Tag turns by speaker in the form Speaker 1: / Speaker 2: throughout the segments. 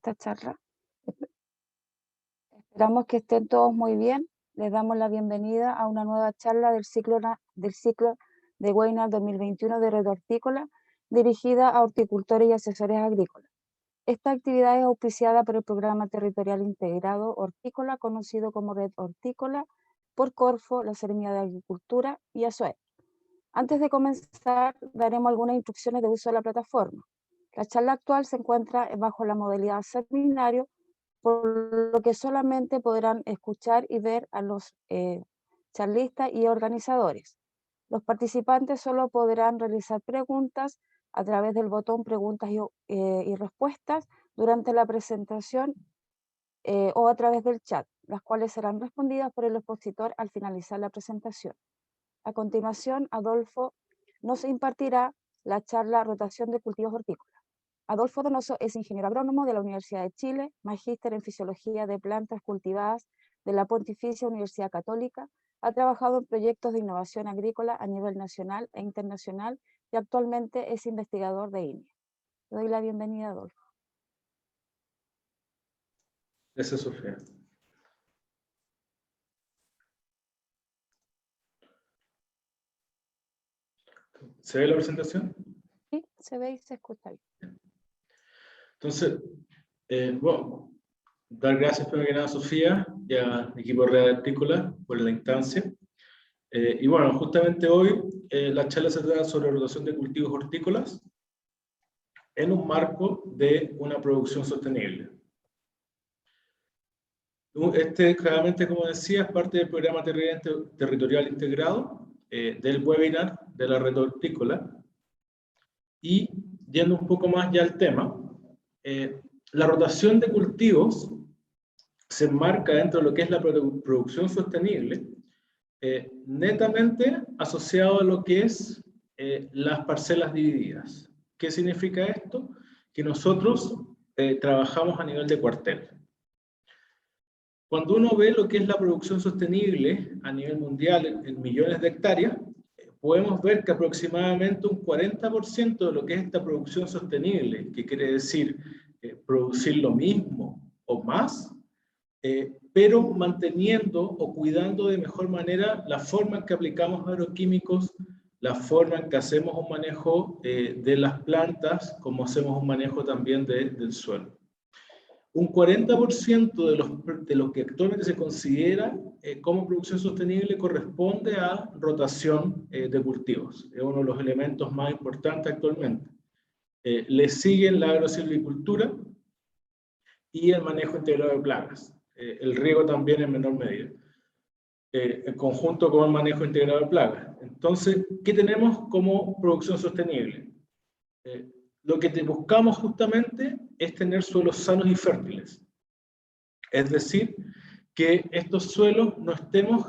Speaker 1: esta charla. Esperamos que estén todos muy bien. Les damos la bienvenida a una nueva charla del ciclo de webinar 2021 de Red Hortícola, dirigida a horticultores y asesores agrícolas. Esta actividad es auspiciada por el Programa Territorial Integrado Hortícola, conocido como Red Hortícola, por Corfo, la Seremía de Agricultura y ASOE. Antes de comenzar, daremos algunas instrucciones de uso de la plataforma. La charla actual se encuentra bajo la modalidad seminario, por lo que solamente podrán escuchar y ver a los charlistas y organizadores. Los participantes solo podrán realizar preguntas a través del botón preguntas y respuestas durante la presentación o a través del chat, las cuales serán respondidas por el expositor al finalizar la presentación. A continuación, Adolfo nos impartirá la charla Rotación de cultivos hortícolas. Adolfo Donoso es ingeniero agrónomo de la Universidad de Chile, magíster en Fisiología de Plantas Cultivadas de la Pontificia Universidad Católica, ha trabajado en proyectos de innovación agrícola a nivel nacional e internacional y actualmente es investigador de INE. Le doy la bienvenida, Adolfo.
Speaker 2: Gracias, Sofía. ¿Se ve la presentación?
Speaker 1: Sí, se ve y se escucha bien.
Speaker 2: Entonces, bueno, dar gracias primero que nada a Sofía y al equipo de Red Hortícola por la instancia. Y bueno, justamente hoy la charla se trata sobre rotación de cultivos hortícolas en un marco de una producción sostenible. Este, claramente, como decía, es parte del programa territorial integrado del webinar de la Red Hortícola. Y yendo un poco más ya al tema, la rotación de cultivos se enmarca dentro de lo que es la producción sostenible, netamente asociado a lo que es las parcelas divididas. ¿Qué significa esto? Que nosotros trabajamos a nivel de cuartel. Cuando uno ve lo que es la producción sostenible a nivel mundial en millones de hectáreas, podemos ver que aproximadamente un 40% de lo que es esta producción sostenible, que quiere decir producir lo mismo o más, pero manteniendo o cuidando de mejor manera la forma en que aplicamos agroquímicos, la forma en que hacemos un manejo de las plantas, como hacemos un manejo también del suelo. Un 40% de lo que actualmente se considera como producción sostenible corresponde a rotación de cultivos. Es uno de los elementos más importantes actualmente. Le siguen la agrosilvicultura y el manejo integrado de plagas. El riego también en menor medida. En conjunto con el manejo integrado de plagas. Entonces, ¿qué tenemos como producción sostenible? Lo que buscamos justamente es tener suelos sanos y fértiles. Es decir, que estos suelos no estemos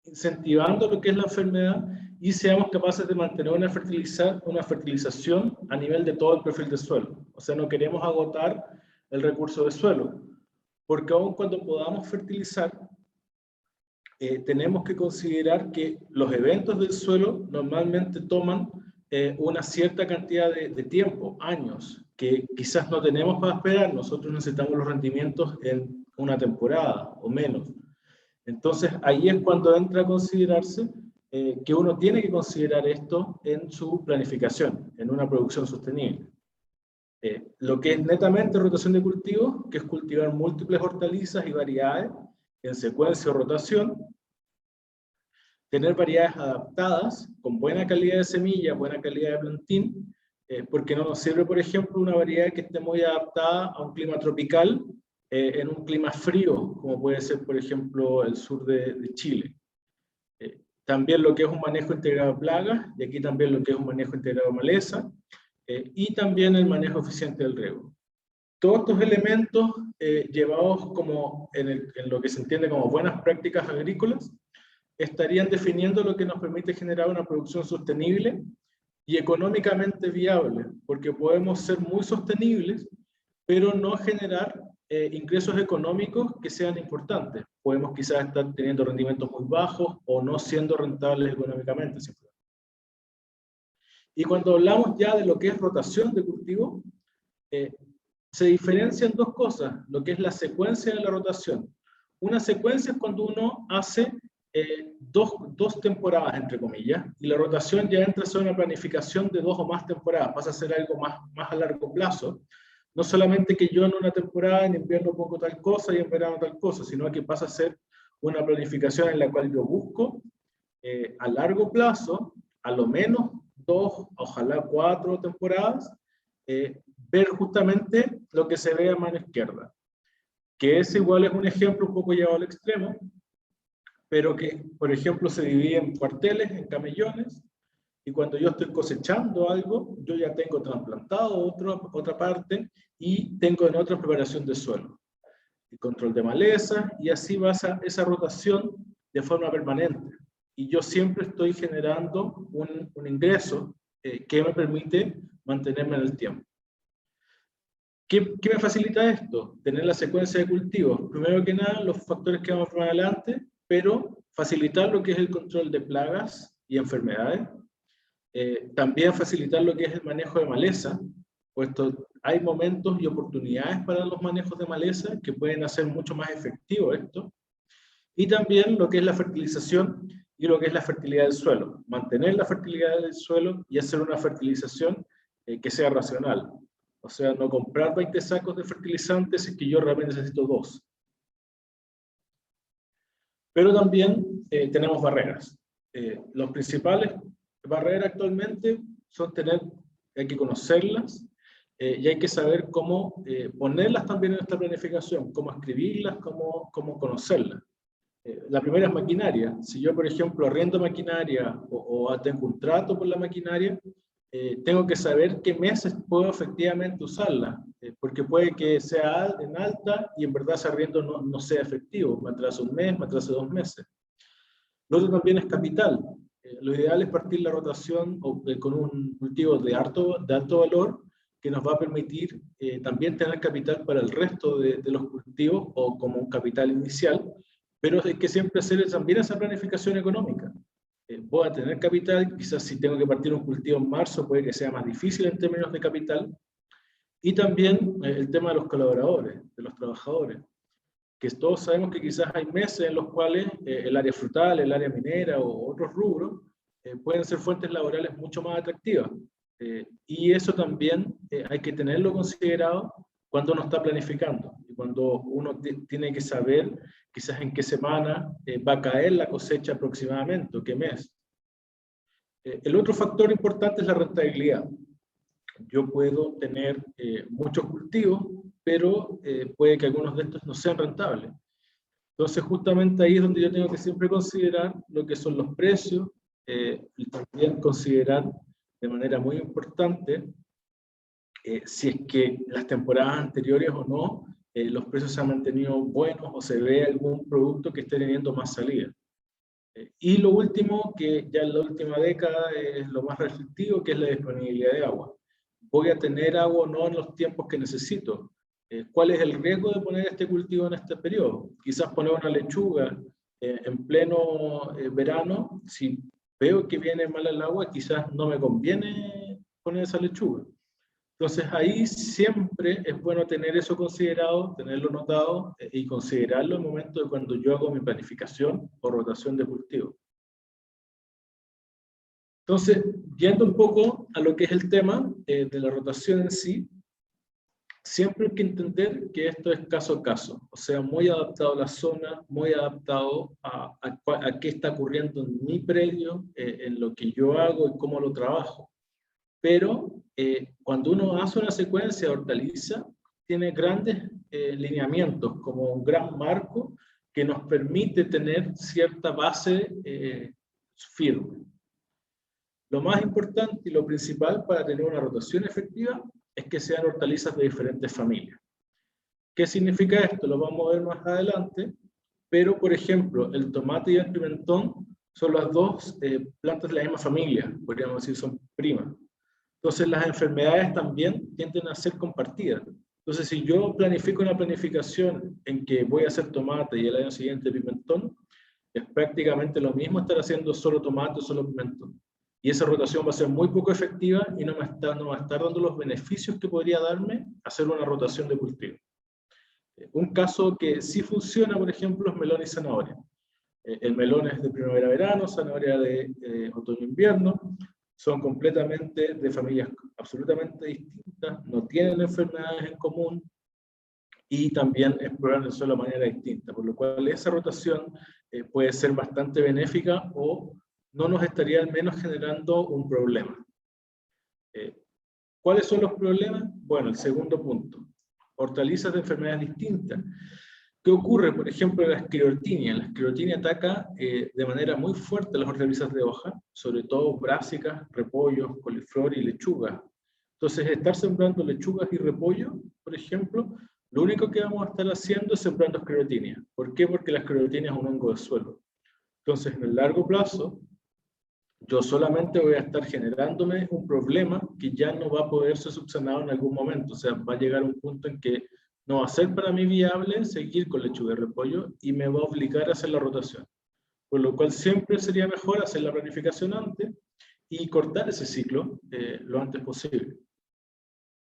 Speaker 2: incentivando lo que es la enfermedad y seamos capaces de mantener una fertilización a nivel de todo el perfil de suelo. O sea, no queremos agotar el recurso de suelo, porque aun cuando podamos fertilizar, tenemos que considerar que los eventos del suelo normalmente toman una cierta cantidad de tiempo, años, que quizás no tenemos para esperar. Nosotros necesitamos los rendimientos en una temporada o menos. Entonces, ahí es cuando entra a considerarse que uno tiene que considerar esto en su planificación, en una producción sostenible. Lo que es netamente rotación de cultivos, que es cultivar múltiples hortalizas y variedades en secuencia o rotación, tener variedades adaptadas, con buena calidad de semilla, buena calidad de plantín, porque no nos sirve, por ejemplo, una variedad que esté muy adaptada a un clima tropical, en un clima frío, como puede ser, por ejemplo, el sur de Chile. También lo que es un manejo integrado de plagas, y aquí también lo que es un manejo integrado de maleza, y también el manejo eficiente del riego. Todos estos elementos llevados como en lo que se entiende como buenas prácticas agrícolas, estarían definiendo lo que nos permite generar una producción sostenible y económicamente viable, porque podemos ser muy sostenibles, pero no generar ingresos económicos que sean importantes. Podemos quizás estar teniendo rendimientos muy bajos o no siendo rentables económicamente. Y cuando hablamos ya de lo que es rotación de cultivo, se diferencian dos cosas, lo que es la secuencia de la rotación. Una secuencia es cuando uno hace dos temporadas, entre comillas, y la rotación ya entra a ser una planificación de 2 o más temporadas, pasa a ser algo más a largo plazo. No solamente que yo en una temporada, en invierno pongo tal cosa y en verano tal cosa, sino que pasa a ser una planificación en la cual yo busco a largo plazo, a lo menos 2, ojalá 4 temporadas, ver justamente lo que se ve a mano izquierda, que es igual, es un ejemplo un poco llevado al extremo, pero que, por ejemplo, se divide en cuarteles, en camellones, y cuando yo estoy cosechando algo, yo ya tengo trasplantado otra parte y tengo en otra preparación de suelo, el control de maleza, y así va esa rotación de forma permanente. Y yo siempre estoy generando un ingreso que me permite mantenerme en el tiempo. ¿Qué me facilita esto? Tener la secuencia de cultivos. Primero que nada, los factores que vamos a ver más adelante, pero facilitar lo que es el control de plagas y enfermedades. También facilitar lo que es el manejo de maleza, puesto hay momentos y oportunidades para los manejos de maleza que pueden hacer mucho más efectivo esto. Y también lo que es la fertilización y lo que es la fertilidad del suelo. Mantener la fertilidad del suelo y hacer una fertilización que sea racional. O sea, no comprar 20 sacos de fertilizantes si es que yo realmente necesito 2. Pero también tenemos barreras. Los principales barreras actualmente son hay que conocerlas y hay que saber cómo ponerlas también en nuestra planificación, cómo escribirlas, cómo conocerlas. La primera es maquinaria. Si yo, por ejemplo, arriendo maquinaria o tengo un trato por la maquinaria, tengo que saber qué meses puedo efectivamente usarla, porque puede que sea en alta y en verdad ese arriendo no sea efectivo, me atrasa un mes, me atrasa 2 meses. Lo otro también es capital. Lo ideal es partir la rotación con un cultivo de alto valor que nos va a permitir también tener capital para el resto de los cultivos o como un capital inicial, pero hay que siempre hacer también esa planificación económica. Voy a tener capital, quizás si tengo que partir un cultivo en marzo puede que sea más difícil en términos de capital, y también el tema de los colaboradores, de los trabajadores, que todos sabemos que quizás hay meses en los cuales el área frutal, el área minera o otros rubros pueden ser fuentes laborales mucho más atractivas, y eso también hay que tenerlo considerado cuando uno está planificando, y cuando uno tiene que saber quizás en qué semana va a caer la cosecha aproximadamente, o qué mes. El otro factor importante es la rentabilidad. Yo puedo tener muchos cultivos, pero puede que algunos de estos no sean rentables. Entonces, justamente ahí es donde yo tengo que siempre considerar lo que son los precios, y también considerar de manera muy importante si es que las temporadas anteriores o no, los precios se han mantenido buenos o se ve algún producto que esté teniendo más salida. Y lo último, que ya en la última década es lo más restrictivo, que es la disponibilidad de agua. ¿Voy a tener agua o no en los tiempos que necesito? ¿Cuál es el riesgo de poner este cultivo en este periodo? Quizás poner una lechuga en pleno verano, si veo que viene mal el agua, quizás no me conviene poner esa lechuga. Entonces ahí siempre es bueno tener eso considerado, tenerlo notado y considerarlo en el momento de cuando yo hago mi planificación o rotación de cultivo. Entonces, yendo un poco a lo que es el tema de la rotación en sí, siempre hay que entender que esto es caso a caso, o sea, muy adaptado a la zona, muy adaptado a qué está ocurriendo en mi predio, en lo que yo hago y cómo lo trabajo. Pero cuando uno hace una secuencia de hortaliza, tiene grandes lineamientos, como un gran marco que nos permite tener cierta base firme. Lo más importante y lo principal para tener una rotación efectiva es que sean hortalizas de diferentes familias. ¿Qué significa esto? Lo vamos a ver más adelante, pero por ejemplo, el tomate y el pimentón son las dos plantas de la misma familia, podríamos decir son primas. Entonces las enfermedades también tienden a ser compartidas. Entonces si yo planifico una planificación en que voy a hacer tomate y el año siguiente pimentón, es prácticamente lo mismo estar haciendo solo tomate o solo pimentón. y esa rotación va a ser muy poco efectiva y no va a estar dando los beneficios que podría darme hacer una rotación de cultivo. Un caso que sí funciona, por ejemplo, es melón y zanahoria. El melón es de primavera-verano, zanahoria de otoño-invierno, son completamente de familias absolutamente distintas, no tienen enfermedades en común y también exploran el suelo de manera distinta, por lo cual esa rotación puede ser bastante benéfica o no nos estaría al menos generando un problema. ¿Cuáles son los problemas? Bueno, el segundo punto, hortalizas de enfermedades distintas. ¿Qué ocurre? Por ejemplo, la esclerotinia. La esclerotinia ataca de manera muy fuerte las hortalizas de hoja, sobre todo brásicas, repollos, coliflor y lechuga. Entonces, estar sembrando lechugas y repollo, por ejemplo, lo único que vamos a estar haciendo es sembrando esclerotinia. ¿Por qué? Porque la esclerotinia es un hongo de suelo. Entonces, en el largo plazo, yo solamente voy a estar generándome un problema que ya no va a poder ser subsanado en algún momento. O sea, va a llegar un punto en que no va a ser para mí viable seguir con lechuga y repollo y me va a obligar a hacer la rotación. Por lo cual siempre sería mejor hacer la planificación antes y cortar ese ciclo lo antes posible.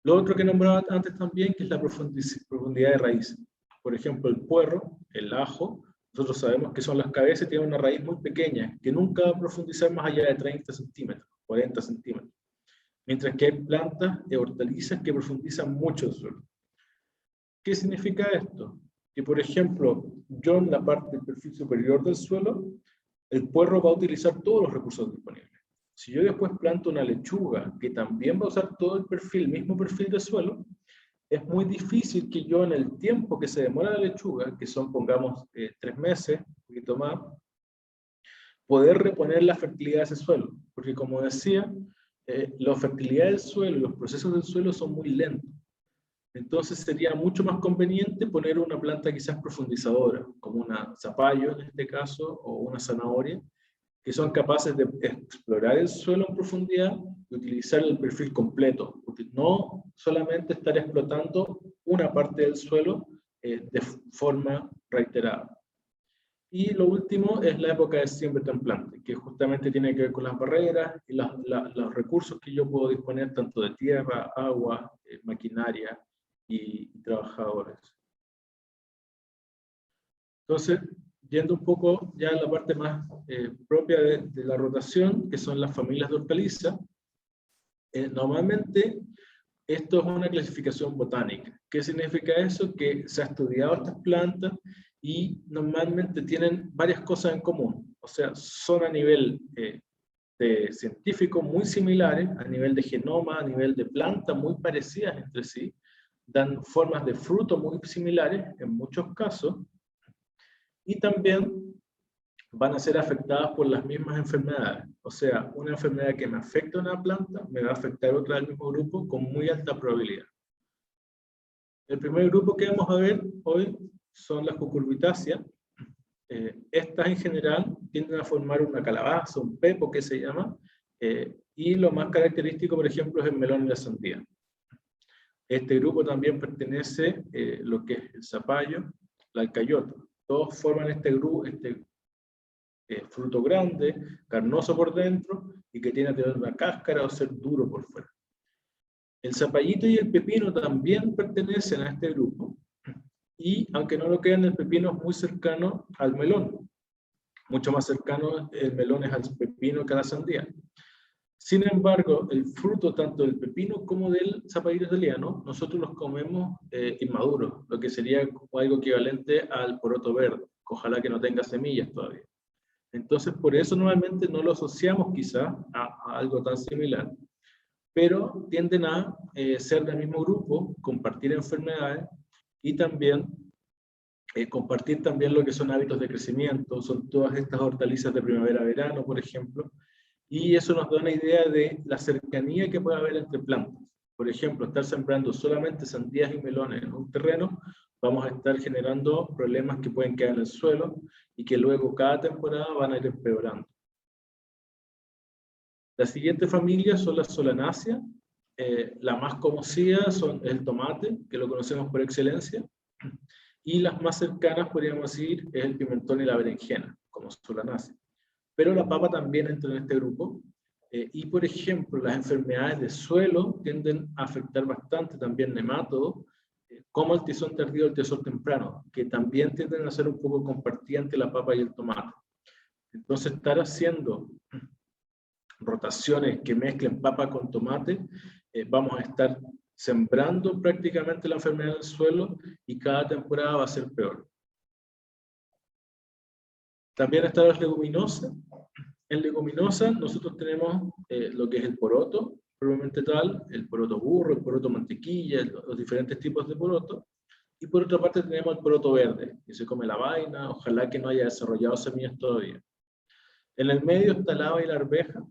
Speaker 2: Lo otro que nombraba antes también, que es la profundidad de raíces. Por ejemplo, el puerro, el ajo, nosotros sabemos que son las cabezas y tienen una raíz muy pequeña, que nunca va a profundizar más allá de 30 centímetros, 40 centímetros. Mientras que hay plantas de hortalizas que profundizan mucho el suelo. ¿Qué significa esto? Que, por ejemplo, yo en la parte del perfil superior del suelo, el puerro va a utilizar todos los recursos disponibles. Si yo después planto una lechuga que también va a usar todo el perfil, el mismo perfil de suelo, es muy difícil que yo en el tiempo que se demora la lechuga, que son, pongamos, 3 meses, un poquito más, poder reponer la fertilidad de ese suelo. Porque como decía, la fertilidad del suelo y los procesos del suelo son muy lentos. Entonces sería mucho más conveniente poner una planta quizás profundizadora, como una zapallo en este caso, o una zanahoria, que son capaces de explorar el suelo en profundidad y utilizar el perfil completo, no solamente estar explotando una parte del suelo de forma reiterada. Y lo último es la época de siembra templante, que justamente tiene que ver con las barreras y los recursos que yo puedo disponer tanto de tierra, agua, maquinaria y trabajadores. Entonces, yendo un poco ya a la parte más propia de la rotación, que son las familias de hortalizas, normalmente esto es una clasificación botánica. ¿Qué significa eso? Que se ha estudiado estas plantas y normalmente tienen varias cosas en común. O sea, son a nivel de científico muy similares, a nivel de genoma, a nivel de planta muy parecidas entre sí, dan formas de fruto muy similares en muchos casos, y también van a ser afectadas por las mismas enfermedades. O sea, una enfermedad que me afecta a una planta, me va a afectar otra del mismo grupo con muy alta probabilidad. El primer grupo que vamos a ver hoy son las cucurbitáceas. Estas en general tienden a formar una calabaza, un pepo que se llama, y lo más característico, por ejemplo, es el melón y la sandía. Este grupo también pertenece lo que es el zapallo, la alcayota. Todos forman este grupo, fruto grande, carnoso por dentro y que tiene que tener una cáscara o ser duro por fuera. El zapallito y el pepino también pertenecen a este grupo y, aunque no lo crean, el pepino es muy cercano al melón. Mucho más cercano el melón es al pepino que a la sandía. Sin embargo, el fruto tanto del pepino como del zapallito italiano, nosotros los comemos inmaduros, lo que sería algo equivalente al poroto verde, ojalá que no tenga semillas todavía. Entonces, por eso normalmente no lo asociamos quizá a algo tan similar, pero tienden a ser del mismo grupo, compartir enfermedades y también compartir también lo que son hábitos de crecimiento, son todas estas hortalizas de primavera-verano, por ejemplo, y eso nos da una idea de la cercanía que puede haber entre plantas. Por ejemplo, estar sembrando solamente sandías y melones en un terreno, vamos a estar generando problemas que pueden quedar en el suelo y que luego cada temporada van a ir empeorando. La siguiente familia son las solanáceas. La más conocida es el tomate, que lo conocemos por excelencia, y las más cercanas, podríamos decir, es el pimentón y la berenjena, como solanácea. Pero la papa también entra en este grupo, Y por ejemplo, las enfermedades de suelo tienden a afectar bastante también nematodos, como el tizón tardío y el tizón temprano, que también tienden a ser un poco compartidas entre la papa y el tomate. Entonces, estar haciendo rotaciones que mezclen papa con tomate, vamos a estar sembrando prácticamente la enfermedad del suelo y cada temporada va a ser peor. También están las leguminosas. En leguminosa nosotros tenemos lo que es el poroto, probablemente tal, el poroto burro, el poroto mantequilla, los diferentes tipos de poroto. Y por otra parte tenemos el poroto verde, que se come la vaina, ojalá que no haya desarrollado semillas todavía. En el medio está la haba y la arveja,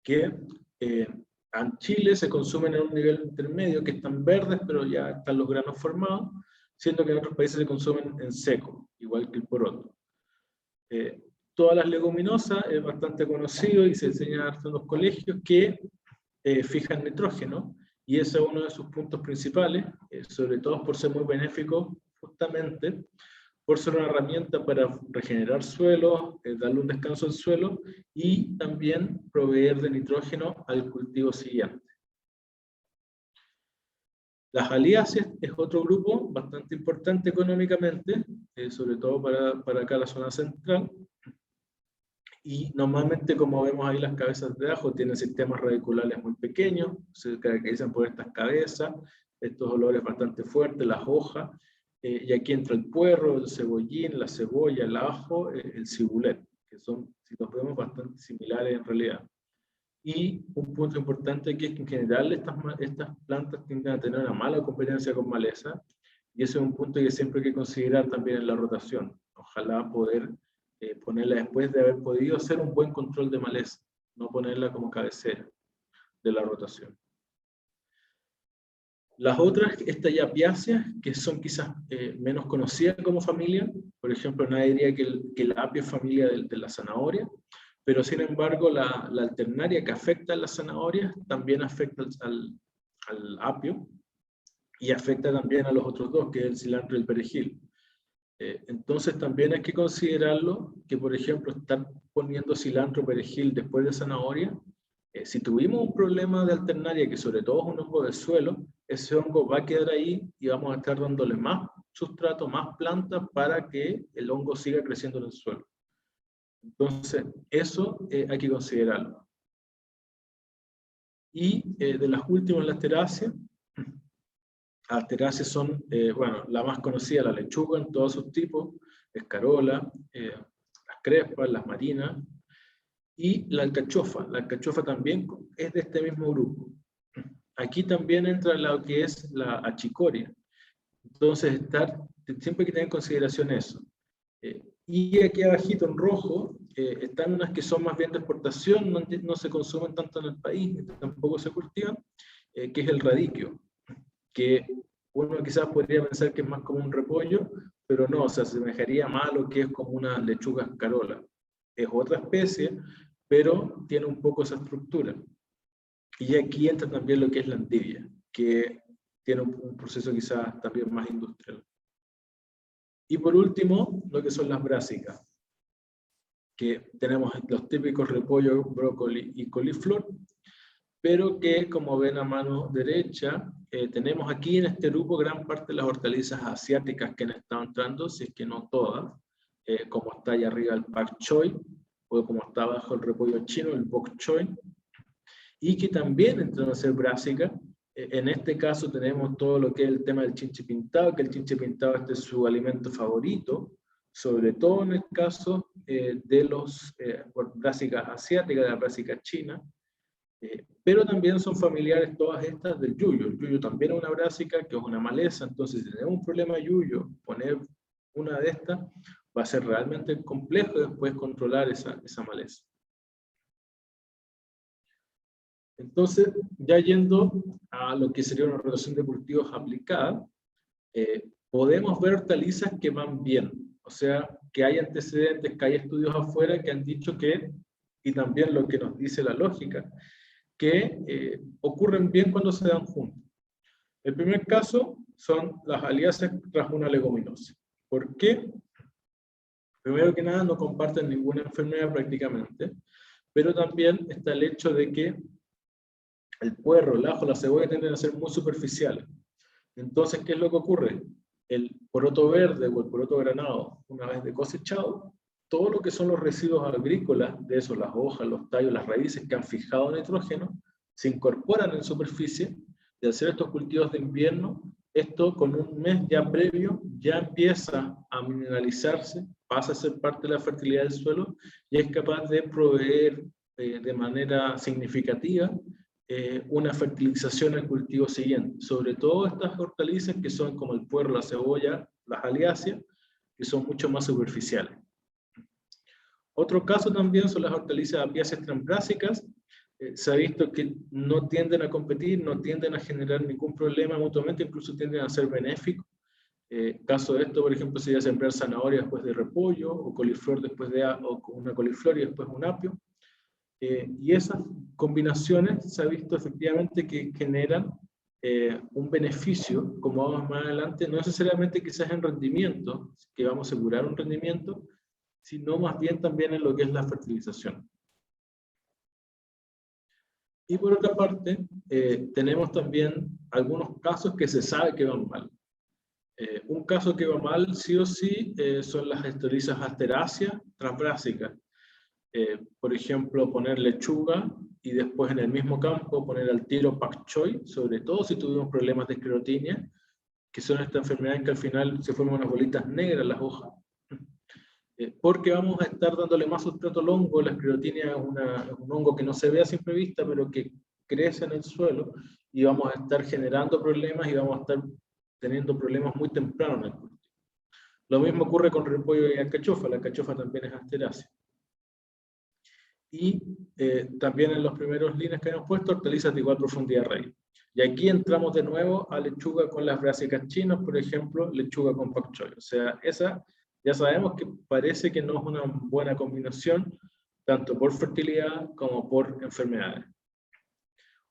Speaker 2: que en Chile se consumen en un nivel intermedio, que están verdes, pero ya están los granos formados, siendo que en otros países se consumen en seco, igual que el poroto. Todas las leguminosas es bastante conocido y se enseña en los colegios que fijan nitrógeno, y ese es uno de sus puntos principales, sobre todo por ser muy benéfico, justamente por ser una herramienta para regenerar suelo, darle un descanso al suelo y también proveer de nitrógeno al cultivo siguiente. Las aliáceas es otro grupo bastante importante económicamente, sobre todo para acá la zona central. Y normalmente, como vemos ahí, las cabezas de ajo tienen sistemas radiculales muy pequeños, se caracterizan por estas cabezas, estos olores bastante fuertes, las hojas, y aquí entra el puerro, el cebollín, la cebolla, el ajo, el cibulet, que son, si nos vemos, bastante similares en realidad. Y un punto importante aquí es que en general estas plantas tienden a tener una mala competencia con maleza, y ese es un punto que siempre hay que considerar también en la rotación. Ojalá poder ponerla después de haber podido hacer un buen control de maleza, no ponerla como cabecera de la rotación. Las otras, estas yapiáceas, que son quizás menos conocidas como familia, por ejemplo, nadie diría que el apio es familia de la zanahoria, pero sin embargo la alternaria que afecta a las zanahorias también afecta al apio y afecta también a los otros dos, que es el cilantro y el perejil. Entonces también hay que considerarlo que, por ejemplo, estar poniendo cilantro o perejil después de zanahoria, si tuvimos un problema de alternaria, que sobre todo es un hongo de suelo, ese hongo va a quedar ahí y vamos a estar dándole más sustrato, más plantas para que el hongo siga creciendo en el suelo. Entonces, eso hay que considerarlo. Y de las últimas, las teráceas. Las teráceas son, bueno, la más conocida, la lechuga en todos sus tipos, escarola, las crespas, las marinas, y la alcachofa. La alcachofa también es de este mismo grupo. Aquí también entra lo que es la achicoria. Entonces, siempre hay que tener en consideración eso. Y aquí abajito en rojo, están unas que son más bien de exportación, no se consumen tanto en el país, tampoco se cultivan, que es el radiquio, que uno quizás podría pensar que es más como un repollo, pero no, se asemejaría más a lo que es como una lechuga escarola. Es otra especie, pero tiene un poco esa estructura. Y aquí entra también lo que es la endivia, que tiene un proceso quizás también más industrial. Y por último, lo que son las brásicas, que tenemos los típicos repollo, brócoli y coliflor, pero que, como ven a mano derecha, tenemos aquí en este grupo gran parte de las hortalizas asiáticas que han estado entrando, si es que no todas, como está allá arriba el pak choi, o como está abajo el repollo chino, el bok choy, y que también entran a ser brásicas. En este caso tenemos todo lo que es el tema del chinche pintado, que el chinche pintado este es su alimento favorito, sobre todo en el caso de las brásicas asiáticas, de la brásica china, pero también son familiares todas estas del yuyo. El yuyo también es una brásica, que es una maleza, entonces si tenemos un problema de yuyo, poner una de estas va a ser realmente complejo después controlar esa maleza. Entonces, ya yendo a lo que sería una rotación de cultivos aplicada, podemos ver hortalizas que van bien, o sea, que hay antecedentes, que hay estudios afuera que han dicho que, y también lo que nos dice la lógica, que ocurren bien cuando se dan juntos. El primer caso son las aliáceas tras una leguminosa. ¿Por qué? Primero que nada, no comparten ninguna enfermedad prácticamente. pero también está el hecho de que el puerro, el ajo, la cebolla tienden a ser muy superficiales. Entonces, ¿qué es lo que ocurre? El poroto verde o el poroto granado, una vez de cosechado, todo lo que son los residuos agrícolas, de eso, las hojas, los tallos, las raíces que han fijado nitrógeno, se incorporan en superficie. De hacer estos cultivos de invierno, esto con un mes ya previo ya empieza a mineralizarse, pasa a ser parte de la fertilidad del suelo y es capaz de proveer de manera significativa una fertilización al cultivo siguiente. Sobre todo estas hortalizas que son como el puerro, la cebolla, las aliáceas, que son mucho más superficiales. Otro caso también son las hortalizas apiáceas transbrásicas. Se ha visto que no tienden a competir, no tienden a generar ningún problema mutuamente, incluso tienden a ser benéficos. Caso de esto, por ejemplo, sería sembrar zanahoria después de repollo, o coliflor después de o una coliflor y después un apio. Y esas combinaciones se ha visto efectivamente que generan un beneficio, como vamos más adelante, no necesariamente quizás en rendimiento, que vamos a asegurar un rendimiento, sino más bien también en lo que es la fertilización. Y por otra parte, tenemos también algunos casos que se sabe que van mal. Un caso que va mal, sí o sí, son las hortalizas asteráceas transbrásicas. Por ejemplo, poner lechuga y después en el mismo campo poner al tiro pak choi, sobre todo si tuvimos problemas de esclerotinia, que son estas enfermedades que al final se forman unas bolitas negras en las hojas. Porque vamos a estar dándole más sustrato al hongo. La esclerotinia es un hongo que no se ve a simple vista, pero que crece en el suelo, y vamos a estar generando problemas y vamos a estar teniendo problemas muy temprano en el cultivo. Lo mismo ocurre con repollo y alcachofa. La alcachofa también es asterácea. Y también en los primeros líneas que hemos puesto, hortalizas de igual profundidad de raíz. Y aquí entramos de nuevo a lechuga con las brásicas chinas, por ejemplo, lechuga con pak choi. O sea, esa ya sabemos que parece que no es una buena combinación, tanto por fertilidad como por enfermedades.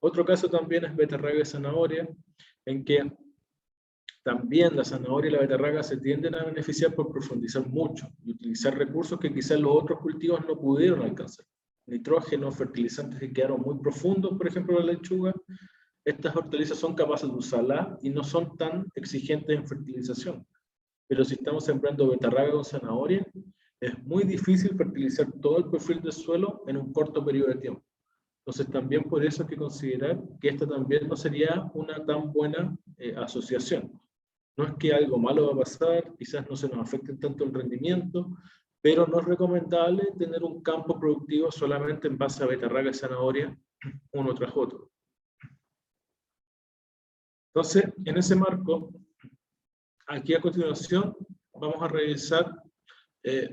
Speaker 2: Otro caso también es beterraga y zanahoria, en que también la zanahoria y la beterraga se tienden a beneficiar por profundizar mucho y utilizar recursos que quizás los otros cultivos no pudieron alcanzar. Nitrógeno, fertilizantes que quedaron muy profundos, por ejemplo la lechuga. Estas hortalizas son capaces de usarla y no son tan exigentes en fertilización. Pero si estamos sembrando beterraga con zanahoria, es muy difícil fertilizar todo el perfil del suelo en un corto periodo de tiempo. Entonces también por eso hay que considerar que esta también no sería una tan buena asociación. No es que algo malo va a pasar, quizás no se nos afecte tanto el rendimiento, pero no es recomendable tener un campo productivo solamente en base a beterraga y zanahoria, uno tras otro. Entonces, en ese marco, aquí a continuación vamos a revisar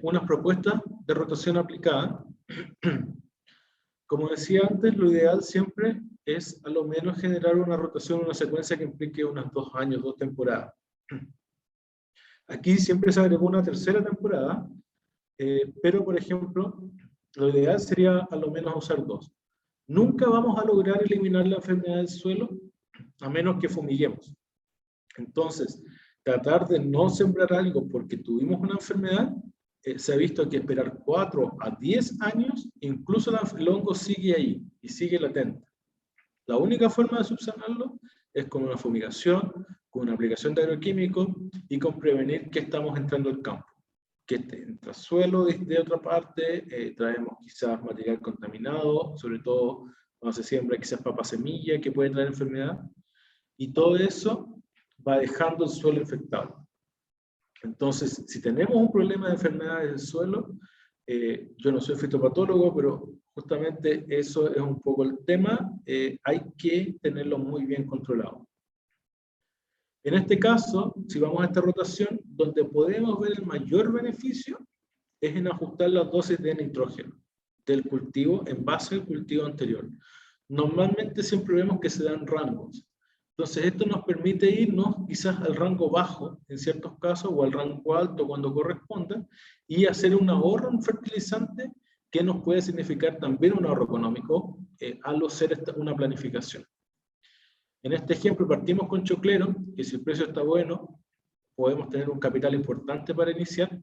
Speaker 2: unas propuestas de rotación aplicada. Como decía antes, lo ideal siempre es a lo menos generar una rotación, una secuencia que implique unos 2 años, 2 temporadas. Aquí siempre se agregó una tercera temporada, pero por ejemplo, lo ideal sería a lo menos usar 2. Nunca vamos a lograr eliminar la enfermedad del suelo a menos que fumiguemos. Entonces, tratar de no sembrar algo porque tuvimos una enfermedad, se ha visto que esperar 4 a 10 años, incluso el hongo sigue ahí y sigue latente. La única forma de subsanarlo es con una fumigación, con una aplicación de agroquímicos y con prevenir que estamos entrando al campo. Que entra suelo de otra parte, traemos quizás material contaminado, sobre todo cuando se siembra quizás papa semilla que puede traer enfermedad, y todo eso va dejando el suelo infectado. Entonces, si tenemos un problema de enfermedades del suelo, yo no soy fitopatólogo, pero justamente eso es un poco el tema, hay que tenerlo muy bien controlado. En este caso, si vamos a esta rotación, donde podemos ver el mayor beneficio es en ajustar las dosis de nitrógeno del cultivo en base al cultivo anterior. Normalmente siempre vemos que se dan rangos. Entonces esto nos permite irnos quizás al rango bajo en ciertos casos o al rango alto cuando corresponda y hacer un ahorro en fertilizante que nos puede significar también un ahorro económico al hacer una planificación. En este ejemplo partimos con choclero, que si el precio está bueno, podemos tener un capital importante para iniciar.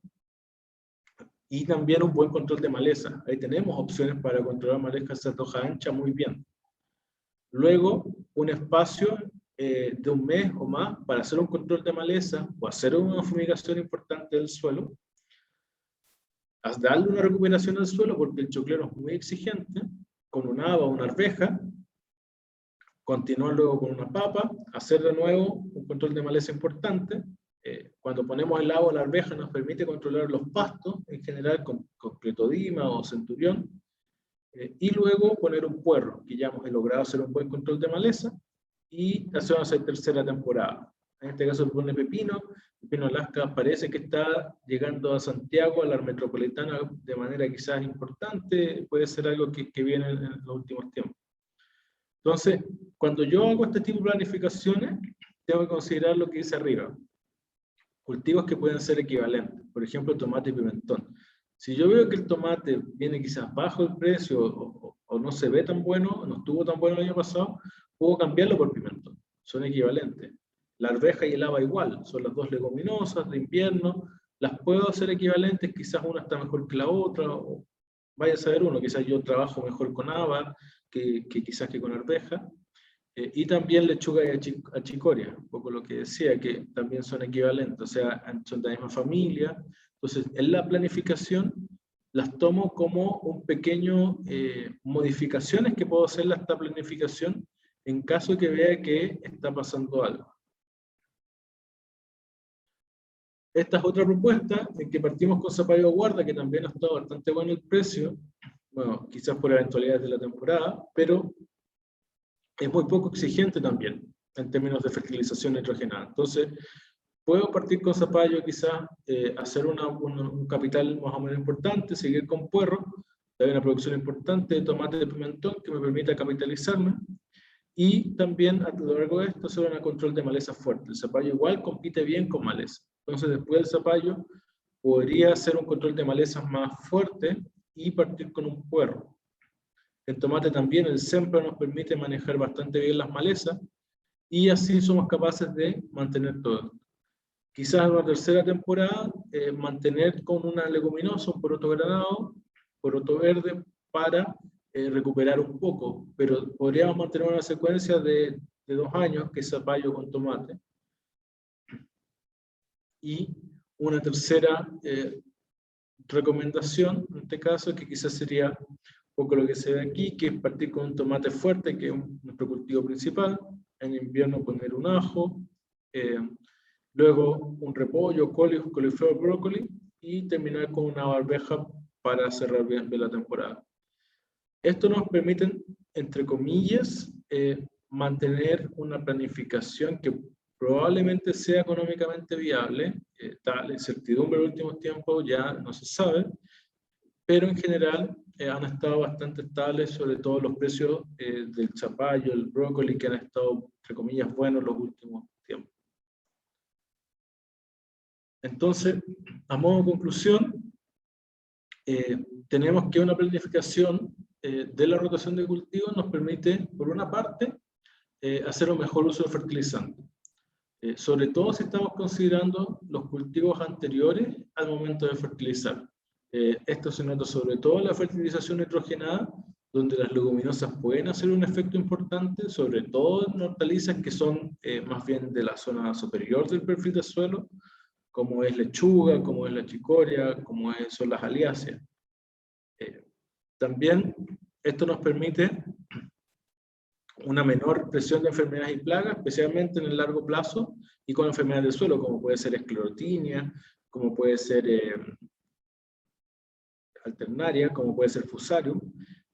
Speaker 2: Y también un buen control de maleza. Ahí tenemos opciones para controlar malezas de hoja ancha muy bien. Luego, un espacio de un mes o más para hacer un control de maleza o hacer una fumigación importante del suelo. Darle una recuperación al suelo porque el choclero es muy exigente, con una haba o una arveja. Continuar luego con una papa, hacer de nuevo un control de maleza importante. Cuando ponemos el haba o la arveja nos permite controlar los pastos, en general con cletodima o centurión. Y luego poner un puerro, que ya hemos logrado hacer un buen control de maleza, y hacemos la tercera temporada. En este caso pone pepino. Pepino Alaska parece que está llegando a Santiago, a la metropolitana, de manera quizás importante. Puede ser algo que viene en los últimos tiempos. Entonces, cuando yo hago este tipo de planificaciones, tengo que considerar lo que dice arriba. Cultivos que pueden ser equivalentes. Por ejemplo, tomate y pimentón. Si yo veo que el tomate viene quizás bajo el precio o no se ve tan bueno, no estuvo tan bueno el año pasado, puedo cambiarlo por pimentón. Son equivalentes. La arveja y el haba igual, son las dos leguminosas de invierno. Las puedo hacer equivalentes, quizás una está mejor que la otra, o vaya a saber uno, quizás yo trabajo mejor con haba que quizás que con arveja. Y también lechuga y achicoria, un poco lo que decía, que también son equivalentes, o sea, son de la misma familia. Entonces, en la planificación las tomo como un pequeño modificaciones que puedo hacerle a esta planificación en caso de que vea que está pasando algo. Esta es otra propuesta en que partimos con zapallo guarda, que también ha estado bastante bueno el precio, bueno, quizás por eventualidades de la temporada, pero es muy poco exigente también en términos de fertilización nitrogenada. Entonces, puedo partir con zapallo, quizás hacer un capital más o menos importante, seguir con puerro, hay una producción importante de tomate de pimentón que me permita capitalizarme, y también a lo largo de esto hacer un control de maleza fuerte. El zapallo igual compite bien con maleza. Entonces, después del zapallo, podría hacer un control de malezas más fuerte y partir con un puerro. El tomate también, el SEMPRA nos permite manejar bastante bien las malezas y así somos capaces de mantener todo esto. Quizás en una tercera temporada mantener con una leguminosa, un poroto granado, poroto verde para recuperar un poco, pero podríamos mantener una secuencia de 2 años que es zapallo con tomate. Y una tercera recomendación, en este caso, que quizás sería un poco lo que se ve aquí, que es partir con un tomate fuerte, que es nuestro cultivo principal. En invierno poner un ajo, luego un repollo, coliflor, brócoli, y terminar con una arveja para cerrar bien la temporada. Esto nos permite, entre comillas, mantener una planificación que probablemente sea económicamente viable. La incertidumbre en los últimos tiempos ya no se sabe, pero en general han estado bastante estables, sobre todo los precios del zapallo, el brócoli, que han estado, entre comillas, buenos los últimos tiempos. Entonces, a modo de conclusión, tenemos que una planificación de la rotación de cultivos nos permite, por una parte, hacer un mejor uso de fertilizantes. Sobre todo si estamos considerando los cultivos anteriores al momento de fertilizar. Esto se nota sobre todo en la fertilización nitrogenada, donde las leguminosas pueden hacer un efecto importante, sobre todo en hortalizas que son más bien de la zona superior del perfil del suelo, como es lechuga, como es la chicoria, como son las aliáceas. También esto nos permite una menor presión de enfermedades y plagas, especialmente en el largo plazo, y con enfermedades del suelo, como puede ser esclerotinia, como puede ser alternaria, como puede ser fusarium,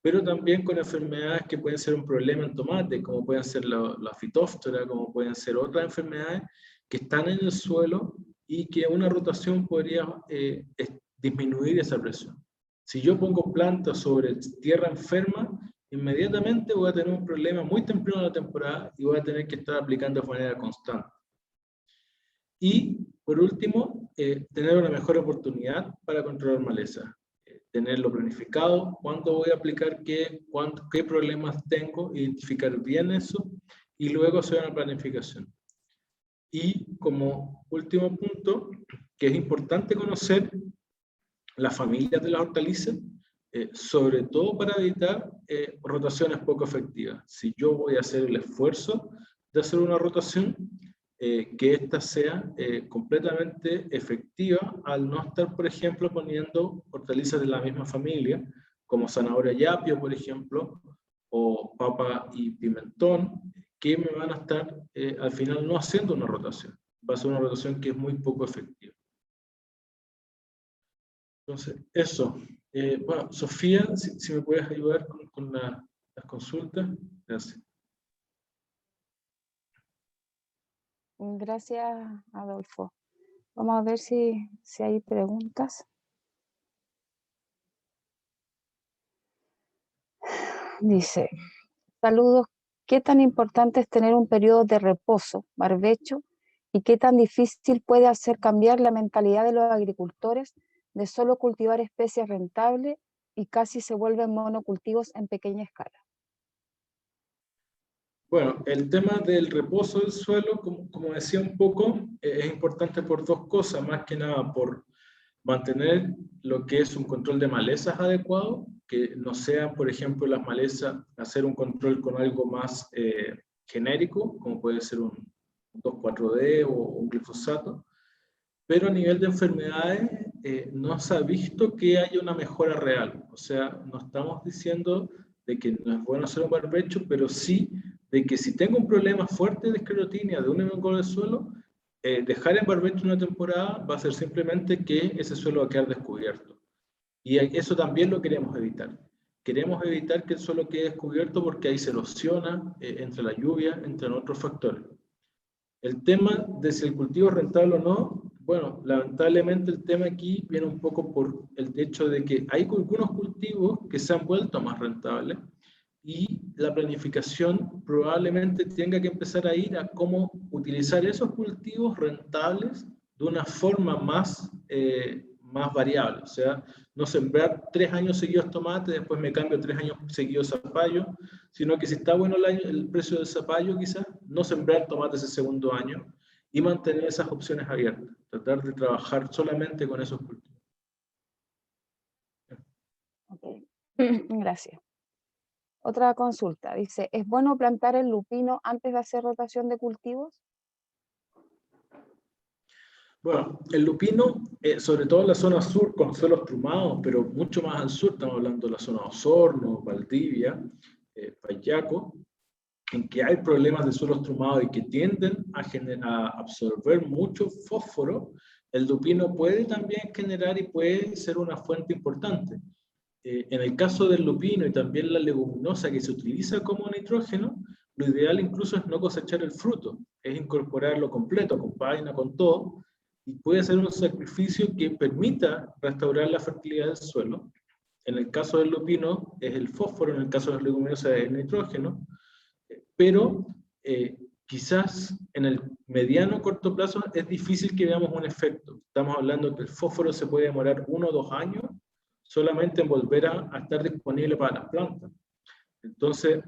Speaker 2: pero también con enfermedades que pueden ser un problema en tomate, como pueden ser la fitóftora, como pueden ser otras enfermedades que están en el suelo y que una rotación podría disminuir esa presión. Si yo pongo plantas sobre tierra enferma, inmediatamente voy a tener un problema muy temprano en la temporada y voy a tener que estar aplicando de manera constante. Y, por último, tener una mejor oportunidad para controlar maleza. Tenerlo planificado, cuándo voy a aplicar qué problemas tengo, identificar bien eso, y luego hacer una planificación. Y como último punto, que es importante conocer las familias de las hortalizas, sobre todo para evitar rotaciones poco efectivas. Si yo voy a hacer el esfuerzo de hacer una rotación, que ésta sea completamente efectiva al no estar, por ejemplo, poniendo hortalizas de la misma familia, como zanahoria y apio, por ejemplo, o papa y pimentón, que me van a estar al final no haciendo una rotación. Va a ser una rotación que es muy poco efectiva. Entonces, eso. Bueno, Sofía, si me puedes ayudar con las consultas. Gracias.
Speaker 1: Gracias, Adolfo. Vamos a ver si hay preguntas. Dice, saludos, ¿qué tan importante es tener un periodo de reposo, barbecho, y qué tan difícil puede hacer cambiar la mentalidad de los agricultores de solo cultivar especies rentables y casi se vuelven monocultivos en pequeña escala?
Speaker 2: Bueno, el tema del reposo del suelo, como decía un poco, es importante por dos cosas, más que nada por mantener lo que es un control de malezas adecuado, que no sean, por ejemplo, las malezas, hacer un control con algo más genérico, como puede ser un 2,4-D o un glifosato, pero a nivel de enfermedades no se ha visto que haya una mejora real. O sea, no estamos diciendo de que no es bueno hacer un barbecho, pero sí de que si tengo un problema fuerte de esclerotinia, de un hongo del suelo, dejar el barbecho una temporada va a ser simplemente que ese suelo va a quedar descubierto. Y eso también lo queremos evitar. Queremos evitar que el suelo quede descubierto porque ahí se erosiona entre la lluvia, entre otros factores. El tema de si el cultivo es rentable o no, bueno, lamentablemente el tema aquí viene un poco por el hecho de que hay algunos cultivos que se han vuelto más rentables y la planificación probablemente tenga que empezar a ir a cómo utilizar esos cultivos rentables de una forma más variable. O sea, no sembrar 3 años seguidos tomate, después me cambio 3 años seguidos zapallo, sino que si está bueno el precio del zapallo, quizás no sembrar tomates el segundo año y mantener esas opciones abiertas. Tratar de trabajar solamente con esos cultivos.
Speaker 1: Okay. Gracias. Otra consulta, dice, ¿es bueno plantar el lupino antes de hacer rotación de cultivos?
Speaker 2: Bueno, el lupino, sobre todo en la zona sur, con suelos trumados, pero mucho más al sur, estamos hablando de la zona de Osorno, Valdivia, Payaco, en que hay problemas de suelos trumados y que tienden a absorber mucho fósforo, el lupino puede también generar y puede ser una fuente importante. En el caso del lupino y también la leguminosa que se utiliza como nitrógeno, lo ideal incluso es no cosechar el fruto, es incorporarlo completo, con paina, con todo, y puede ser un sacrificio que permita restaurar la fertilidad del suelo. En el caso del lupino es el fósforo, en el caso de las leguminosas es el nitrógeno, pero quizás en el mediano o corto plazo es difícil que veamos un efecto. Estamos hablando que el fósforo se puede demorar 1 o 2 años solamente en volver a estar disponible para las plantas. Entonces,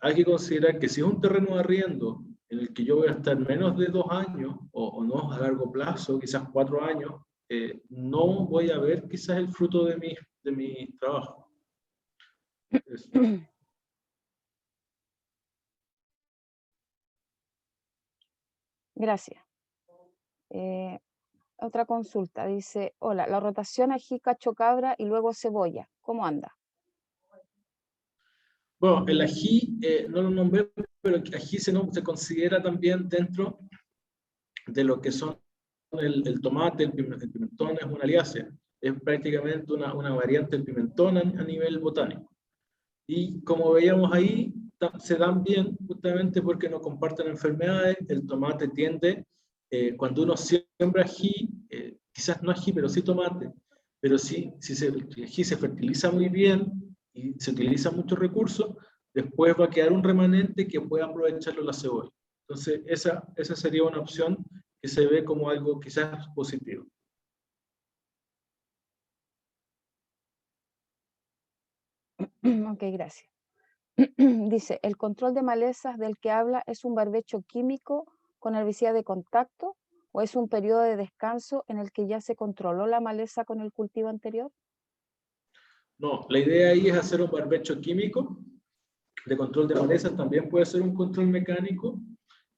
Speaker 2: hay que considerar que si es un terreno de arriendo en el que yo voy a estar menos de 2 años, o no a largo plazo, quizás 4 años, no voy a ver quizás el fruto de mi trabajo.
Speaker 1: Gracias. Otra consulta, dice, hola, la rotación ají, cacho, cabra y luego cebolla, ¿cómo anda?
Speaker 2: Bueno, el ají, no lo nombré, pero el ají se considera también dentro de lo que son el tomate, el pimentón, es una aliácea. Es prácticamente una variante del pimentón a nivel botánico. Y como veíamos ahí, se dan bien justamente porque no comparten enfermedades. El tomate tiende, cuando uno siembra ají, quizás no ají, pero sí tomate, pero sí, si el ají se fertiliza muy bien y se utilizan muchos recursos, después va a quedar un remanente que pueda aprovecharlo la cebolla. Entonces, esa sería una opción que se ve como algo quizás positivo.
Speaker 1: Ok, gracias. Dice, ¿el control de malezas del que habla es un barbecho químico con herbicida de contacto ¿O es un periodo de descanso en el que ya se controló la maleza con el cultivo anterior?
Speaker 2: No, la idea ahí es hacer un barbecho químico de control de malezas, también puede ser un control mecánico,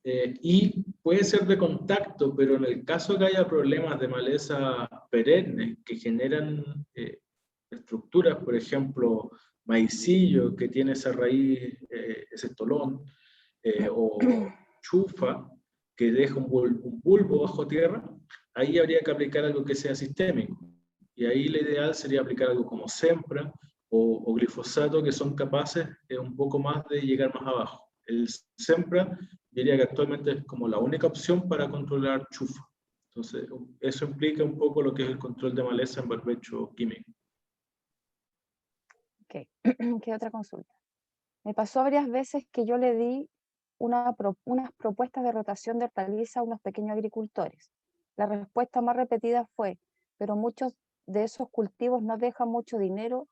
Speaker 2: y puede ser de contacto, pero en el caso que haya problemas de maleza perennes que generan estructuras, por ejemplo, maicillo que tiene esa raíz, ese estolón, o chufa que deja un bulbo bajo tierra, ahí habría que aplicar algo que sea sistémico. Y ahí lo ideal sería aplicar algo como Sempra o glifosato, que son capaces un poco más de llegar más abajo. El Sempra diría que actualmente es como la única opción para controlar chufa. Entonces, eso implica un poco lo que es el control de maleza en barbecho químico.
Speaker 1: Ok, ¿qué otra consulta? Me pasó varias veces que yo le di unas propuestas de rotación de hortaliza a unos pequeños agricultores. La respuesta más repetida fue, pero muchos de esos cultivos no dejan mucho dinero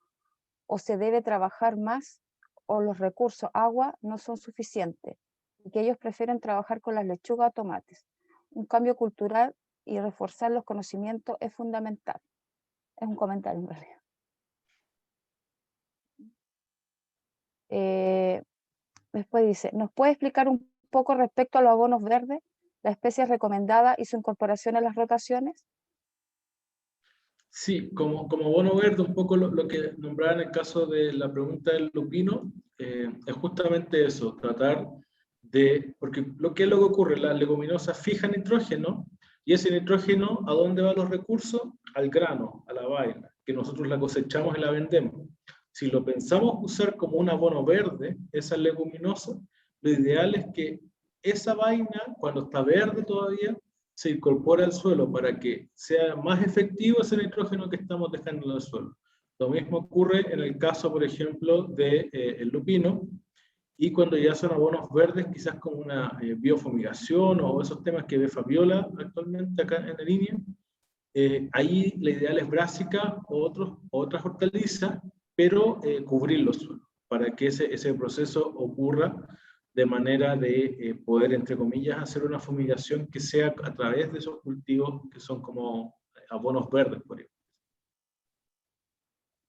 Speaker 1: o se debe trabajar más o los recursos agua no son suficientes y que ellos prefieren trabajar con las lechugas o tomates. Un cambio cultural y reforzar los conocimientos es fundamental. Es un comentario en realidad. Después dice, ¿nos puede explicar un poco respecto a los abonos verdes, la especie recomendada y su incorporación a las rotaciones?
Speaker 2: Sí, como abono verde, un poco lo que nombraba en el caso de la pregunta del lupino, es justamente eso, tratar de, porque lo que ocurre, la leguminosa fija nitrógeno, y ese nitrógeno, ¿a dónde van los recursos? Al grano, a la vaina, que nosotros la cosechamos y la vendemos. Si lo pensamos usar como un abono verde, esa leguminosa, lo ideal es que esa vaina, cuando está verde todavía, se incorpora al suelo para que sea más efectivo ese nitrógeno que estamos dejando en el suelo. Lo mismo ocurre en el caso, por ejemplo, del el lupino, y cuando ya son abonos verdes, quizás como una biofumigación o esos temas que ve Fabiola actualmente acá en la línea, ahí la ideal es brásica o otras hortalizas, pero cubrir los suelos para que ese proceso ocurra de manera de poder, entre comillas, hacer una fumigación que sea a través de esos cultivos que son como abonos verdes, por ejemplo.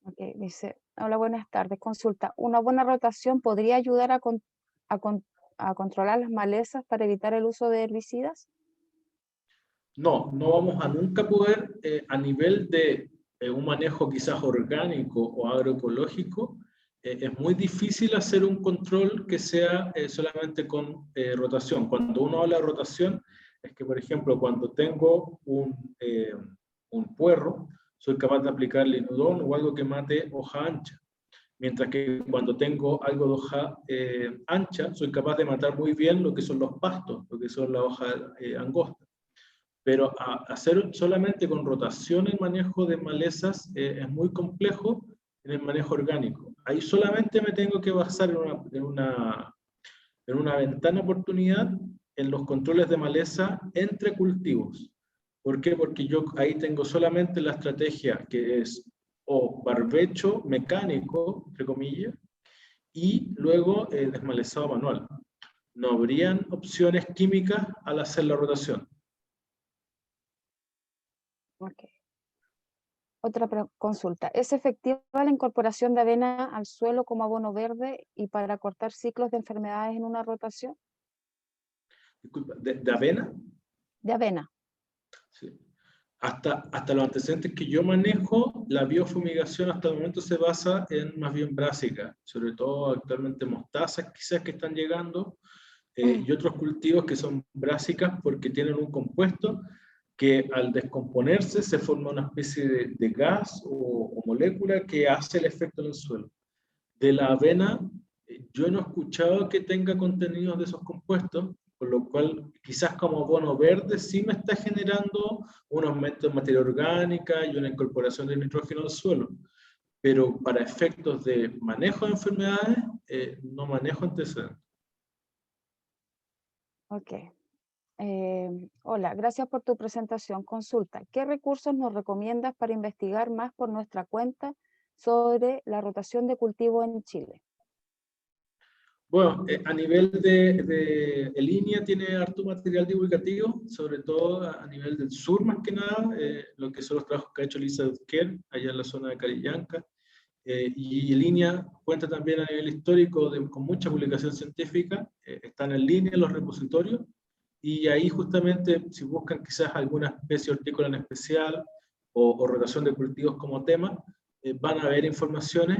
Speaker 1: Okay, dice, hola, buenas tardes. Consulta, ¿una buena rotación podría ayudar a controlar las malezas para evitar el uso de herbicidas?
Speaker 2: No, no vamos a nunca poder, a nivel de un manejo quizás orgánico o agroecológico, es muy difícil hacer un control que sea solamente con rotación. Cuando uno habla de rotación, es que, por ejemplo, cuando tengo un puerro, soy capaz de aplicarle inudón o algo que mate hoja ancha. Mientras que cuando tengo algo de hoja ancha, soy capaz de matar muy bien lo que son los pastos, lo que son las hojas angostas. Pero hacer solamente con rotación el manejo de malezas es muy complejo en el manejo orgánico. Ahí solamente me tengo que basar en una ventana de oportunidad en los controles de maleza entre cultivos. ¿Por qué? Porque yo ahí tengo solamente la estrategia que es o barbecho mecánico, entre comillas, y luego desmalezado manual. No habrían opciones químicas al hacer la rotación.
Speaker 1: Okay. Otra consulta, ¿es efectiva la incorporación de avena al suelo como abono verde y para cortar ciclos de enfermedades en una rotación?
Speaker 2: Disculpa, ¿de avena?
Speaker 1: De avena.
Speaker 2: Sí. Hasta los antecedentes que yo manejo, la biofumigación hasta el momento se basa en más bien brásica, sobre todo actualmente mostazas quizás que están llegando, y otros cultivos que son brásicas porque tienen un compuesto que al descomponerse se forma una especie de gas o molécula que hace el efecto en el suelo. De la avena, yo no he escuchado que tenga contenidos de esos compuestos, por lo cual quizás como abono verde sí me está generando un aumento de materia orgánica y una incorporación de nitrógeno al suelo. Pero para efectos de manejo de enfermedades, no manejo antecedentes.
Speaker 1: Ok. Hola, gracias por tu presentación. Consulta, ¿qué recursos nos recomiendas para investigar más por nuestra cuenta sobre la rotación de cultivo en Chile?
Speaker 2: Bueno, a nivel de línea tiene harto material divulgativo, sobre todo a nivel del sur más que nada, lo que son los trabajos que ha hecho Lisa Dutker, allá en la zona de Carillanca, y línea cuenta también a nivel histórico con mucha publicación científica, están en línea en los repositorios, y ahí justamente si buscan quizás alguna especie hortícola en especial, o rotación de cultivos como tema, van a ver informaciones.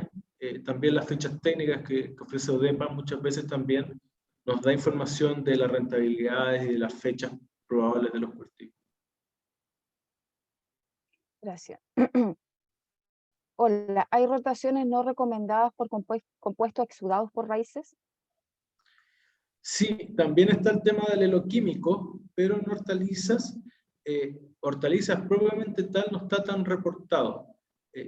Speaker 2: También las fichas técnicas que ofrece ODEPA muchas veces también nos da información de las rentabilidades y de las fechas probables de los cultivos.
Speaker 1: Gracias. Hola, ¿hay rotaciones no recomendadas por compuestos exudados por raíces?
Speaker 2: Sí, también está el tema del heloquímico, pero en hortalizas propiamente tal no está tan reportado.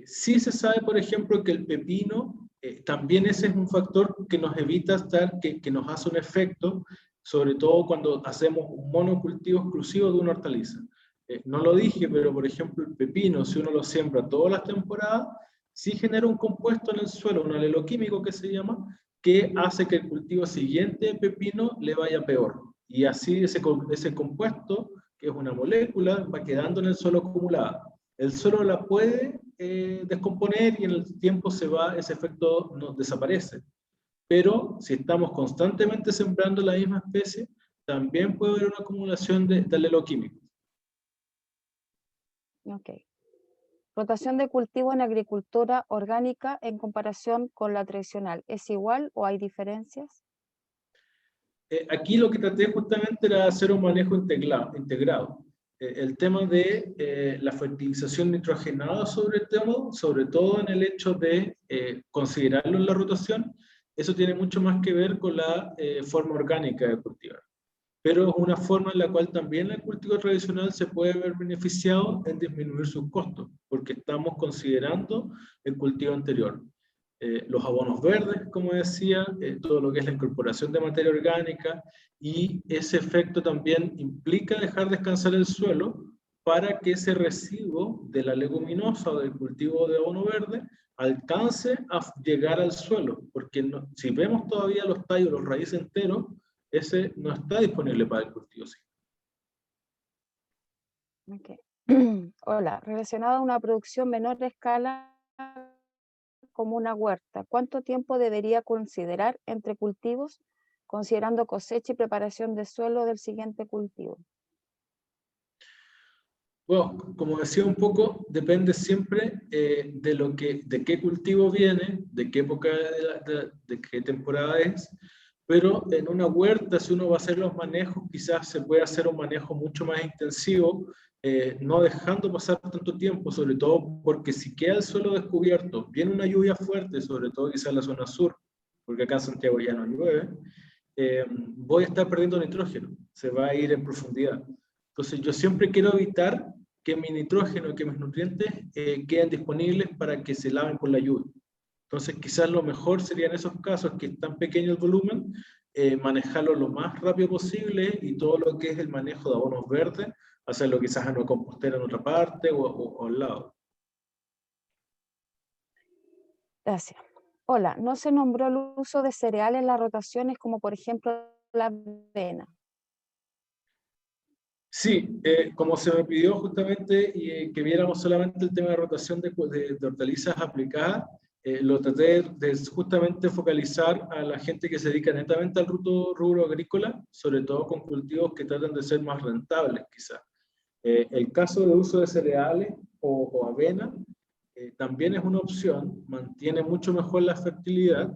Speaker 2: Sí se sabe, por ejemplo, que el pepino, también ese es un factor que nos evita que nos hace un efecto, sobre todo cuando hacemos un monocultivo exclusivo de una hortaliza. No lo dije, pero por ejemplo el pepino, si uno lo siembra todas las temporadas, sí genera un compuesto en el suelo, un aleloquímico que se llama, que hace que el cultivo siguiente de pepino le vaya peor. Y así ese compuesto, que es una molécula, va quedando en el suelo acumulada. El suelo la puede descomponer y en el tiempo se va, ese efecto no desaparece. Pero si estamos constantemente sembrando la misma especie, también puede haber una acumulación de aleloquímicos.
Speaker 1: Ok. Rotación de cultivo en agricultura orgánica en comparación con la tradicional, ¿es igual o hay diferencias?
Speaker 2: Aquí lo que traté justamente era hacer un manejo integrado. El tema de la fertilización nitrogenada sobre todo en el hecho de considerarlo en la rotación, eso tiene mucho más que ver con la forma orgánica de cultivar. Pero es una forma en la cual también el cultivo tradicional se puede ver beneficiado en disminuir sus costos, porque estamos considerando el cultivo anterior. Los abonos verdes, como decía, todo lo que es la incorporación de materia orgánica, y ese efecto también implica dejar descansar el suelo para que ese residuo de la leguminosa o del cultivo de abono verde alcance a llegar al suelo, porque si vemos todavía los tallos, los raíces enteros, ese no está disponible para el cultivo. Sí.
Speaker 1: Okay. Hola, relacionado a una producción menor escala como una huerta, ¿cuánto tiempo debería considerar entre cultivos, considerando cosecha y preparación de suelo del siguiente cultivo?
Speaker 2: Bueno, como decía un poco, depende siempre de qué cultivo viene, de qué época, de qué temporada es, pero en una huerta, si uno va a hacer los manejos, quizás se puede hacer un manejo mucho más intensivo, no dejando pasar tanto tiempo, sobre todo porque si queda el suelo descubierto, viene una lluvia fuerte, sobre todo quizás en la zona sur, porque acá en Santiago ya no llueve, voy a estar perdiendo nitrógeno, se va a ir en profundidad. Entonces yo siempre quiero evitar que mi nitrógeno, que mis nutrientes queden disponibles para que se laven por la lluvia. Entonces quizás lo mejor sería en esos casos que es tan pequeño el volumen, manejarlo lo más rápido posible, y todo lo que es el manejo de abonos verdes, hacerlo quizás en una compostera en otra parte o al lado.
Speaker 1: Gracias. Hola, no se nombró el uso de cereales en las rotaciones como por ejemplo la avena.
Speaker 2: Sí, como se me pidió justamente que viéramos solamente el tema de rotación de hortalizas aplicadas, lo traté de justamente focalizar a la gente que se dedica netamente al rubro agrícola, sobre todo con cultivos que tratan de ser más rentables quizás. El caso de uso de cereales o avena también es una opción, mantiene mucho mejor la fertilidad,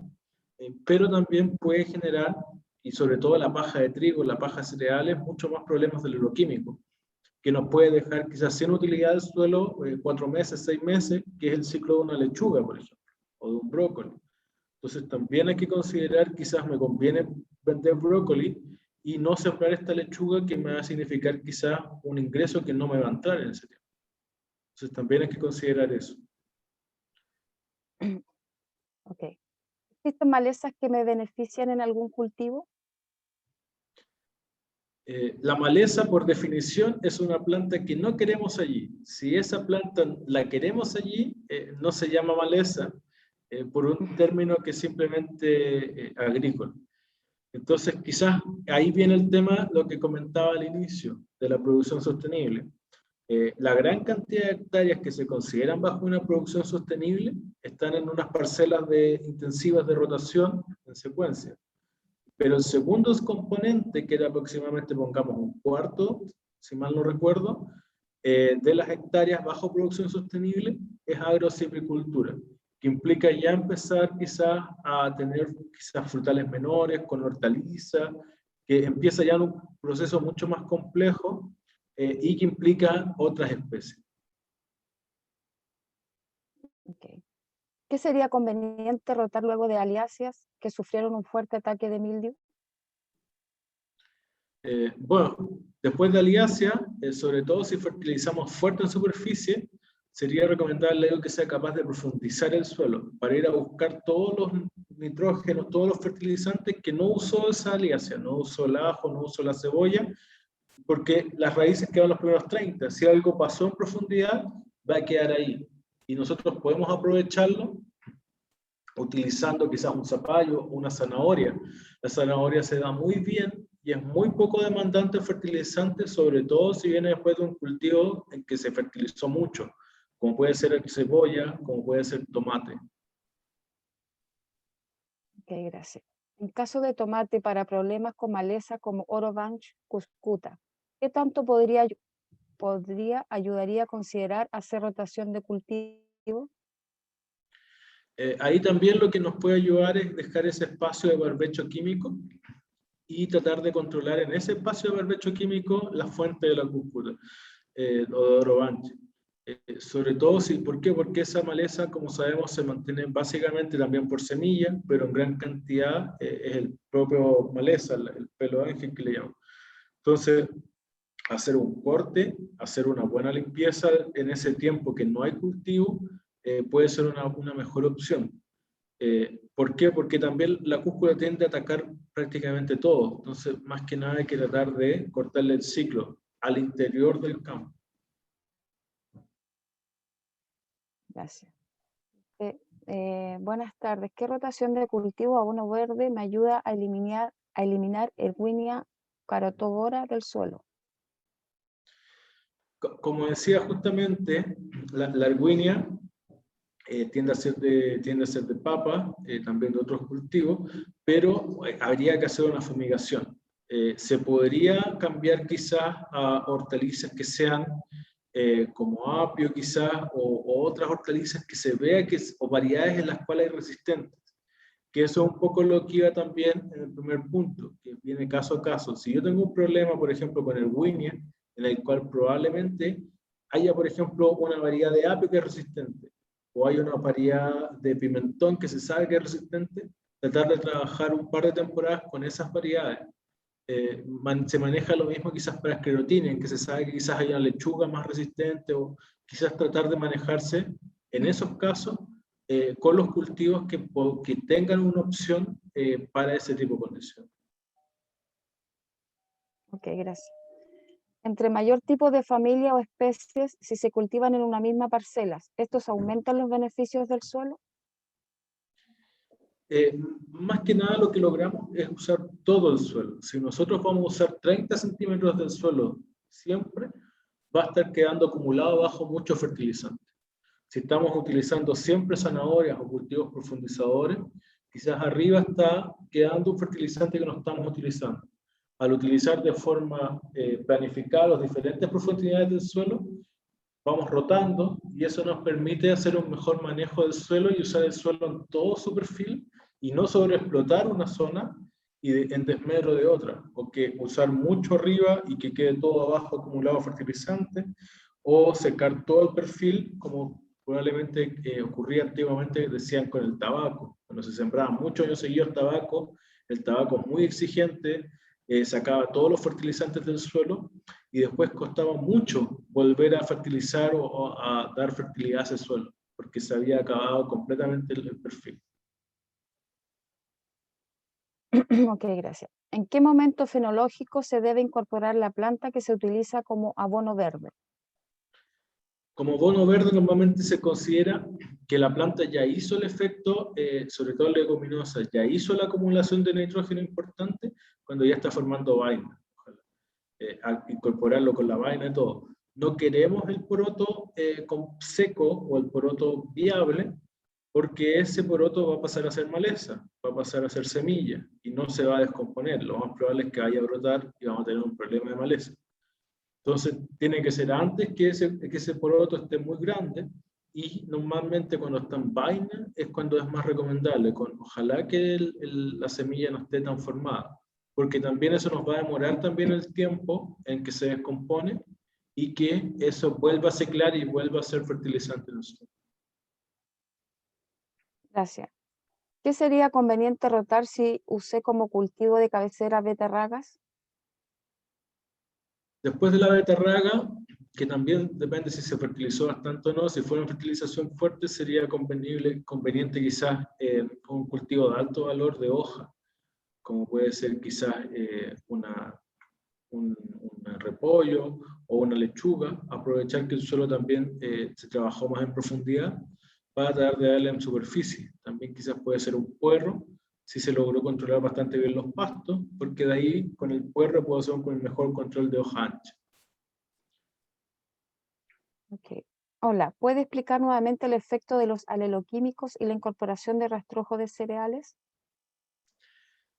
Speaker 2: pero también puede generar, y sobre todo la paja de trigo, la paja de cereales, mucho más problemas del hidroquímico, que nos puede dejar quizás sin utilidad del suelo 4 meses, 6 meses, que es el ciclo de una lechuga, por ejemplo, o de un brócoli. Entonces también hay que considerar, quizás me conviene vender brócoli y no sembrar esta lechuga, que me va a significar quizás un ingreso que no me va a entrar en ese tiempo. Entonces también hay que considerar eso.
Speaker 1: Ok. ¿Existen malezas que me benefician en algún cultivo?
Speaker 2: La maleza, por definición, es una planta que no queremos allí. Si esa planta la queremos allí, no se llama maleza, por un término que es simplemente agrícola. Entonces, quizás ahí viene el tema, lo que comentaba al inicio, de la producción sostenible. La gran cantidad de hectáreas que se consideran bajo una producción sostenible están en unas parcelas intensivas de rotación en secuencia. Pero el segundo componente, que era aproximadamente, pongamos, un cuarto, si mal no recuerdo, de las hectáreas bajo producción sostenible, es agrosilvicultura, que implica ya empezar quizás a tener quizás frutales menores, con hortalizas, que empieza ya en un proceso mucho más complejo y que implica otras especies.
Speaker 1: Okay. ¿Qué sería conveniente rotar luego de aliáceas que sufrieron un fuerte ataque de mildiu?
Speaker 2: Bueno, después de aliácea, sobre todo si fertilizamos fuerte en superficie, sería recomendable algo que sea capaz de profundizar el suelo, para ir a buscar todos los nitrógenos, todos los fertilizantes que no usó esa aliácea, no usó el ajo, no usó la cebolla, porque las raíces quedan los primeros 30. Si algo pasó en profundidad, va a quedar ahí. Y nosotros podemos aprovecharlo utilizando quizás un zapallo o una zanahoria. La zanahoria se da muy bien y es muy poco demandante en fertilizantes, sobre todo si viene después de un cultivo en que se fertilizó mucho, como puede ser cebolla, como puede ser tomate.
Speaker 1: Ok, gracias. En caso de tomate para problemas con maleza como Orobanche cuscuta, ¿qué tanto ayudaría a considerar hacer rotación de cultivo?
Speaker 2: Ahí también lo que nos puede ayudar es dejar ese espacio de barbecho químico y tratar de controlar en ese espacio de barbecho químico la fuente de la cúscula o de Orobanche. Sobre todo, ¿por qué? Porque esa maleza, como sabemos, se mantiene básicamente también por semilla, pero en gran cantidad es el propio maleza, el pelo ángel que le llamamos. Entonces, hacer un corte, hacer una buena limpieza en ese tiempo que no hay cultivo, puede ser una mejor opción. ¿Por qué? Porque también la cúscula tiende a atacar prácticamente todo. Entonces, más que nada hay que tratar de cortarle el ciclo al interior del campo.
Speaker 1: Gracias. Buenas tardes. ¿Qué rotación de cultivo abono verde me ayuda a eliminar Erwinia carotobora del suelo?
Speaker 2: Como decía justamente, la Erwinia tiende a ser de papa, también de otros cultivos, pero habría que hacer una fumigación. Se podría cambiar quizás a hortalizas que sean como apio quizás, o otras hortalizas que se vea o variedades en las cuales hay resistentes. Que eso es un poco lo que iba también en el primer punto, que viene caso a caso. Si yo tengo un problema, por ejemplo, con el Erwinia, en el cual probablemente haya, por ejemplo, una variedad de apio que es resistente, o hay una variedad de pimentón que se sabe que es resistente, tratar de trabajar un par de temporadas con esas variedades. Se maneja lo mismo quizás para esclerotinia, en que se sabe que quizás hay una lechuga más resistente, o quizás tratar de manejarse en esos casos con los cultivos que tengan una opción para ese tipo de condiciones.
Speaker 1: Ok, gracias. Entre mayor tipo de familia o especies, si se cultivan en una misma parcela, ¿estos aumentan los beneficios del suelo?
Speaker 2: Más que nada lo que logramos es usar todo el suelo. Si nosotros vamos a usar 30 centímetros del suelo siempre, va a estar quedando acumulado bajo mucho fertilizante. Si estamos utilizando siempre zanahorias o cultivos profundizadores, quizás arriba está quedando un fertilizante que no estamos utilizando. Al utilizar de forma planificada las diferentes profundidades del suelo, vamos rotando y eso nos permite hacer un mejor manejo del suelo y usar el suelo en todo su perfil y no sobreexplotar una zona en desmedro de otra, o que usar mucho arriba y que quede todo abajo acumulado fertilizante, o secar todo el perfil como probablemente ocurría antiguamente, decían con el tabaco. Cuando se sembraba muchos años seguidos el tabaco es muy exigente, sacaba todos los fertilizantes del suelo y después costaba mucho volver a fertilizar o a dar fertilidad a ese suelo, porque se había acabado completamente el perfil.
Speaker 1: Ok, gracias. ¿En qué momento fenológico se debe incorporar la planta que se utiliza como abono verde?
Speaker 2: Como bono verde normalmente se considera que la planta ya hizo el efecto, sobre todo la leguminosa, ya hizo la acumulación de nitrógeno importante cuando ya está formando vaina. Al incorporarlo con la vaina y todo. No queremos el poroto seco o el poroto viable, porque ese poroto va a pasar a ser maleza, va a pasar a ser semilla y no se va a descomponer. Lo más probable es que vaya a brotar y vamos a tener un problema de maleza. Entonces, tiene que ser antes que ese poroto esté muy grande, y normalmente cuando está en vaina es cuando es más recomendable, ojalá que la semilla no esté tan formada, porque también eso nos va a demorar también el tiempo en que se descompone y que eso vuelva a seclar y vuelva a ser fertilizante en el suelo.
Speaker 1: Gracias. ¿Qué sería conveniente rotar si usé como cultivo de cabecera beterragas?
Speaker 2: Después de la beterraga, que también depende si se fertilizó bastante o no, si fue una fertilización fuerte sería conveniente quizás un cultivo de alto valor de hoja, como puede ser quizás un repollo o una lechuga, aprovechar que el suelo también se trabajó más en profundidad para tratar de darle en superficie. También quizás puede ser un puerro, si se logró controlar bastante bien los pastos, porque de ahí con el puerro puedo hacer un mejor control de hoja ancha.
Speaker 1: Okay. Hola, ¿puede explicar nuevamente el efecto de los aleloquímicos y la incorporación de rastrojo de cereales?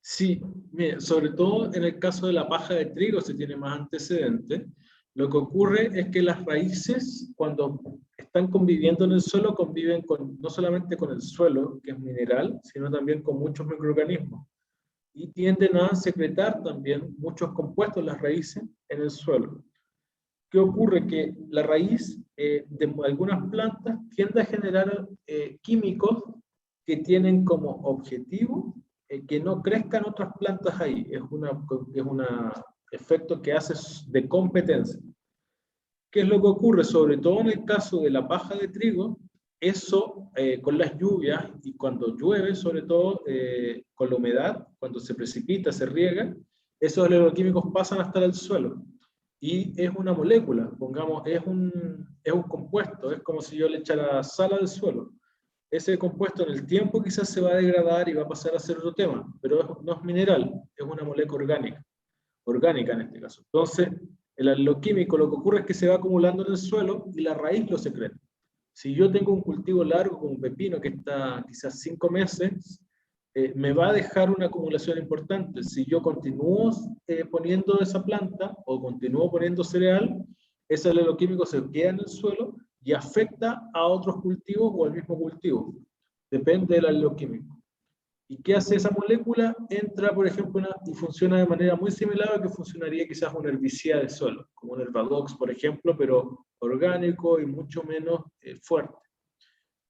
Speaker 2: Sí, mire, sobre todo en el caso de la paja de trigo se tiene más antecedente. Lo que ocurre es que las raíces, cuando están conviviendo en el suelo, conviven no solamente con el suelo, que es mineral, sino también con muchos microorganismos. Y tienden a secretar también muchos compuestos, las raíces, en el suelo. ¿Qué ocurre? Que la raíz de algunas plantas tiende a generar químicos que tienen como objetivo que no crezcan otras plantas ahí. Es un efecto que hace de competencia. ¿Qué es lo que ocurre? Sobre todo en el caso de la paja de trigo, eso con las lluvias y cuando llueve, sobre todo con la humedad, cuando se precipita, se riega, esos aleroquímicos pasan a estar al suelo. Y es una molécula, pongamos, es un compuesto, es como si yo le echara sal al suelo. Ese compuesto en el tiempo quizás se va a degradar y va a pasar a ser otro tema, pero no es mineral, es una molécula orgánica en este caso. Entonces, el aleloquímico lo que ocurre es que se va acumulando en el suelo y la raíz lo secreta. Si yo tengo un cultivo largo como un pepino que está quizás 5 meses, me va a dejar una acumulación importante. Si yo continúo poniendo esa planta o continúo poniendo cereal, ese aleloquímico se queda en el suelo y afecta a otros cultivos o al mismo cultivo. Depende del aleloquímico. ¿Y qué hace esa molécula? Entra, por ejemplo, y funciona de manera muy similar a lo que funcionaría quizás un herbicida de suelo, como un Herbadox, por ejemplo, pero orgánico y mucho menos fuerte.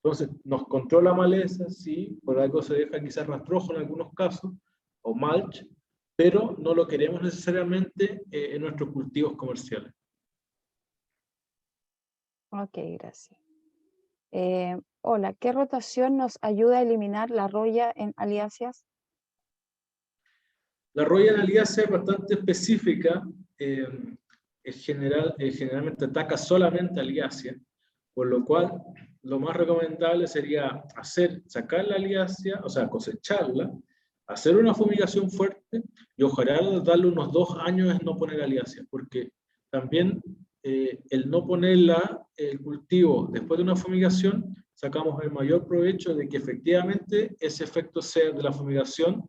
Speaker 2: Entonces, nos controla maleza, sí, por algo se deja quizás rastrojo en algunos casos, o mulch, pero no lo queremos necesariamente en nuestros cultivos comerciales.
Speaker 1: Ok, gracias. Hola, ¿qué rotación nos ayuda a eliminar la roya en aliáceas?
Speaker 2: La roya en aliácea es bastante específica, generalmente ataca solamente aliácea, por lo cual lo más recomendable sería sacar la aliácea, o sea, cosecharla, hacer una fumigación fuerte y ojalá darle unos 2 años en no poner aliácea, porque también el no ponerla, el cultivo, después de una fumigación, sacamos el mayor provecho de que efectivamente ese efecto de la fumigación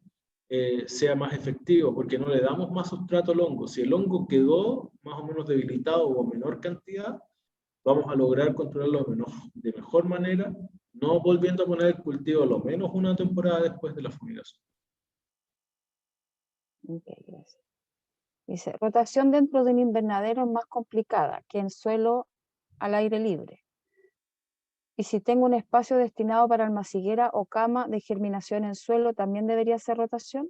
Speaker 2: sea más efectivo, porque no le damos más sustrato al hongo. Si el hongo quedó más o menos debilitado o en menor cantidad, vamos a lograr controlarlo de mejor manera, no volviendo a poner el cultivo lo menos una temporada después de la fumigación.
Speaker 1: Ok, gracias. Dice, rotación dentro de un invernadero es más complicada que en suelo al aire libre. Y si tengo un espacio destinado para almaciguera o cama de germinación en suelo, ¿también debería hacer rotación?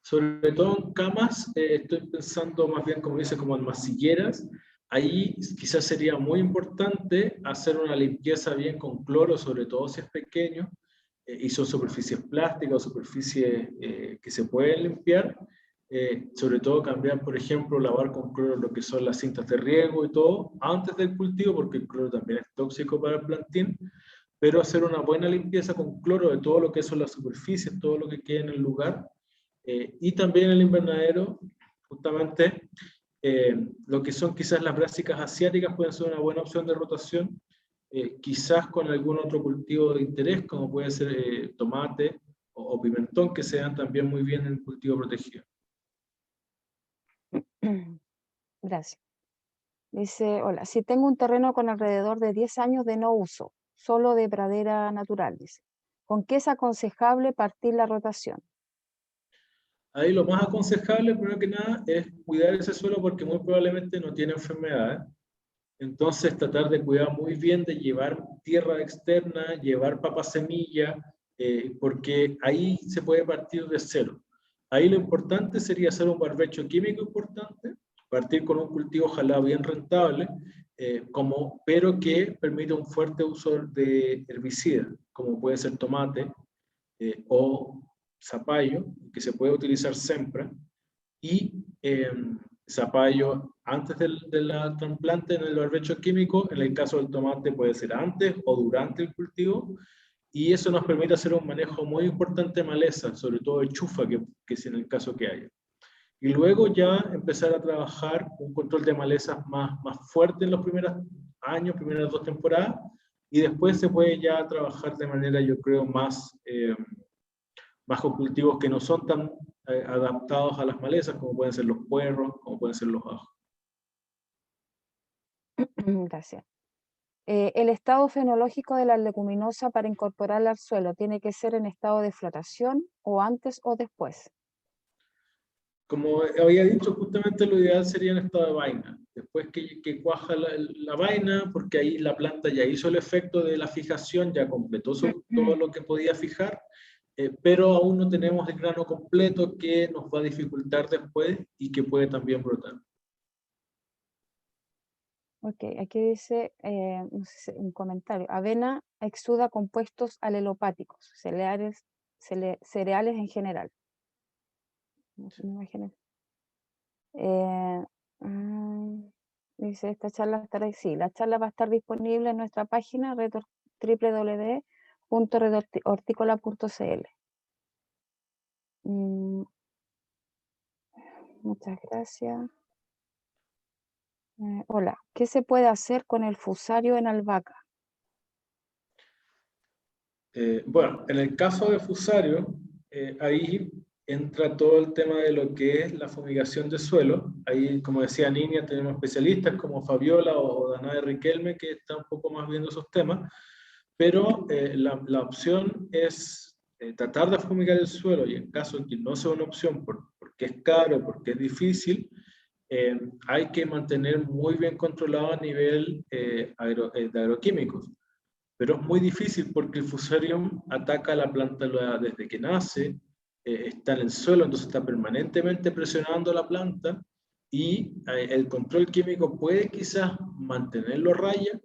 Speaker 2: Sobre todo en camas, estoy pensando más bien, como dice, como almacilleras. Ahí quizás sería muy importante hacer una limpieza bien con cloro, sobre todo si es pequeño, y son superficies plásticas o superficies que se pueden limpiar. sobre todo cambiar, por ejemplo, lavar con cloro lo que son las cintas de riego y todo, antes del cultivo, porque el cloro también es tóxico para el plantín, pero hacer una buena limpieza con cloro de todo lo que son las superficies, todo lo que quede en el lugar, y también en el invernadero, justamente, lo que son quizás las brásicas asiáticas pueden ser una buena opción de rotación, quizás con algún otro cultivo de interés, como puede ser tomate o pimentón, que se dan también muy bien en el cultivo protegido.
Speaker 1: Gracias. Dice, hola, si tengo un terreno con alrededor de 10 años de no uso, solo de pradera natural, dice, ¿con qué es aconsejable partir la rotación?
Speaker 2: Ahí lo más aconsejable, primero que nada, es cuidar ese suelo porque muy probablemente no tiene enfermedades. Entonces, tratar de cuidar muy bien, de llevar tierra externa, llevar papa semilla, porque ahí se puede partir de cero. Ahí lo importante sería hacer un barbecho químico importante, partir con un cultivo ojalá bien rentable, pero que permita un fuerte uso de herbicidas, como puede ser tomate o zapallo, que se puede utilizar siempre, y zapallo antes de la trasplante en el barbecho químico, en el caso del tomate puede ser antes o durante el cultivo, y eso nos permite hacer un manejo muy importante de maleza, sobre todo de chufa, que es en el caso que haya. Y luego ya empezar a trabajar un control de malezas más fuerte en los primeros años, primeras 2 temporadas, y después se puede ya trabajar de manera, yo creo, más con cultivos que no son tan adaptados a las malezas, como pueden ser los puerros, como pueden ser los ajos.
Speaker 1: Gracias. El estado fenológico de la leguminosa para incorporarla al suelo tiene que ser en estado de flotación o antes o después.
Speaker 2: Como había dicho, justamente lo ideal sería en estado de vaina. Después que cuaja la vaina, porque ahí la planta ya hizo el efecto de la fijación, ya completó todo lo que podía fijar, pero aún no tenemos el grano completo que nos va a dificultar después y que puede también brotar.
Speaker 1: Ok, aquí dice no sé un comentario. Avena exuda compuestos alelopáticos, cereales en general. No sé, me imagino. Dice, esta charla estará, sí, la charla va a estar disponible en nuestra página www.redhortícola.cl. Muchas gracias. Hola, ¿qué se puede hacer con el fusario en albahaca?
Speaker 2: Bueno, en el caso de fusario, ahí entra todo el tema de lo que es la fumigación de suelo. Ahí, como decía Niña, tenemos especialistas como Fabiola o Danae Riquelme que están un poco más viendo esos temas, pero la opción es tratar de fumigar el suelo y en caso de que no sea una opción porque es caro, porque es difícil, hay que mantener muy bien controlado a nivel de agroquímicos. Pero es muy difícil porque el fusarium ataca a la planta desde que nace, está en el suelo, entonces está permanentemente presionando la planta y el control químico puede quizás mantenerlo a raya,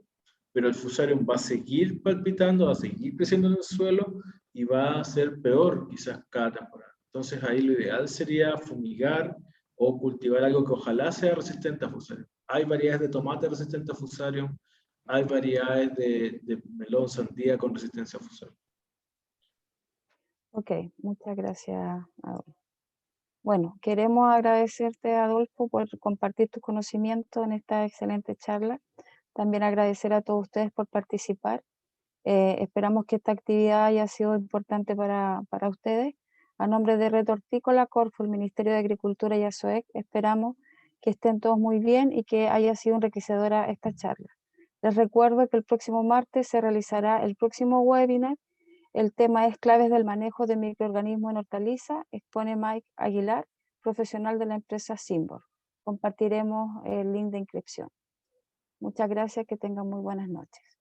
Speaker 2: pero el fusarium va a seguir palpitando, va a seguir creciendo en el suelo y va a ser peor quizás cada temporada. Entonces ahí lo ideal sería fumigar o cultivar algo que ojalá sea resistente a fusarium. Hay variedades de tomate resistentes a fusarium, hay variedades de melón, sandía con resistencia a fusarium.
Speaker 1: Ok, muchas gracias, Adolfo. Bueno, queremos agradecerte, Adolfo, por compartir tus conocimientos en esta excelente charla. También agradecer a todos ustedes por participar. Esperamos que esta actividad haya sido importante para ustedes. A nombre de Red Hortícola, Corfo, el Ministerio de Agricultura y ASOEC, esperamos que estén todos muy bien y que haya sido enriquecedora esta charla. Les recuerdo que el próximo martes se realizará el próximo webinar. El tema es claves del manejo de microorganismos en hortaliza. Expone Mike Aguilar, profesional de la empresa Simbor. Compartiremos el link de inscripción. Muchas gracias, que tengan muy buenas noches.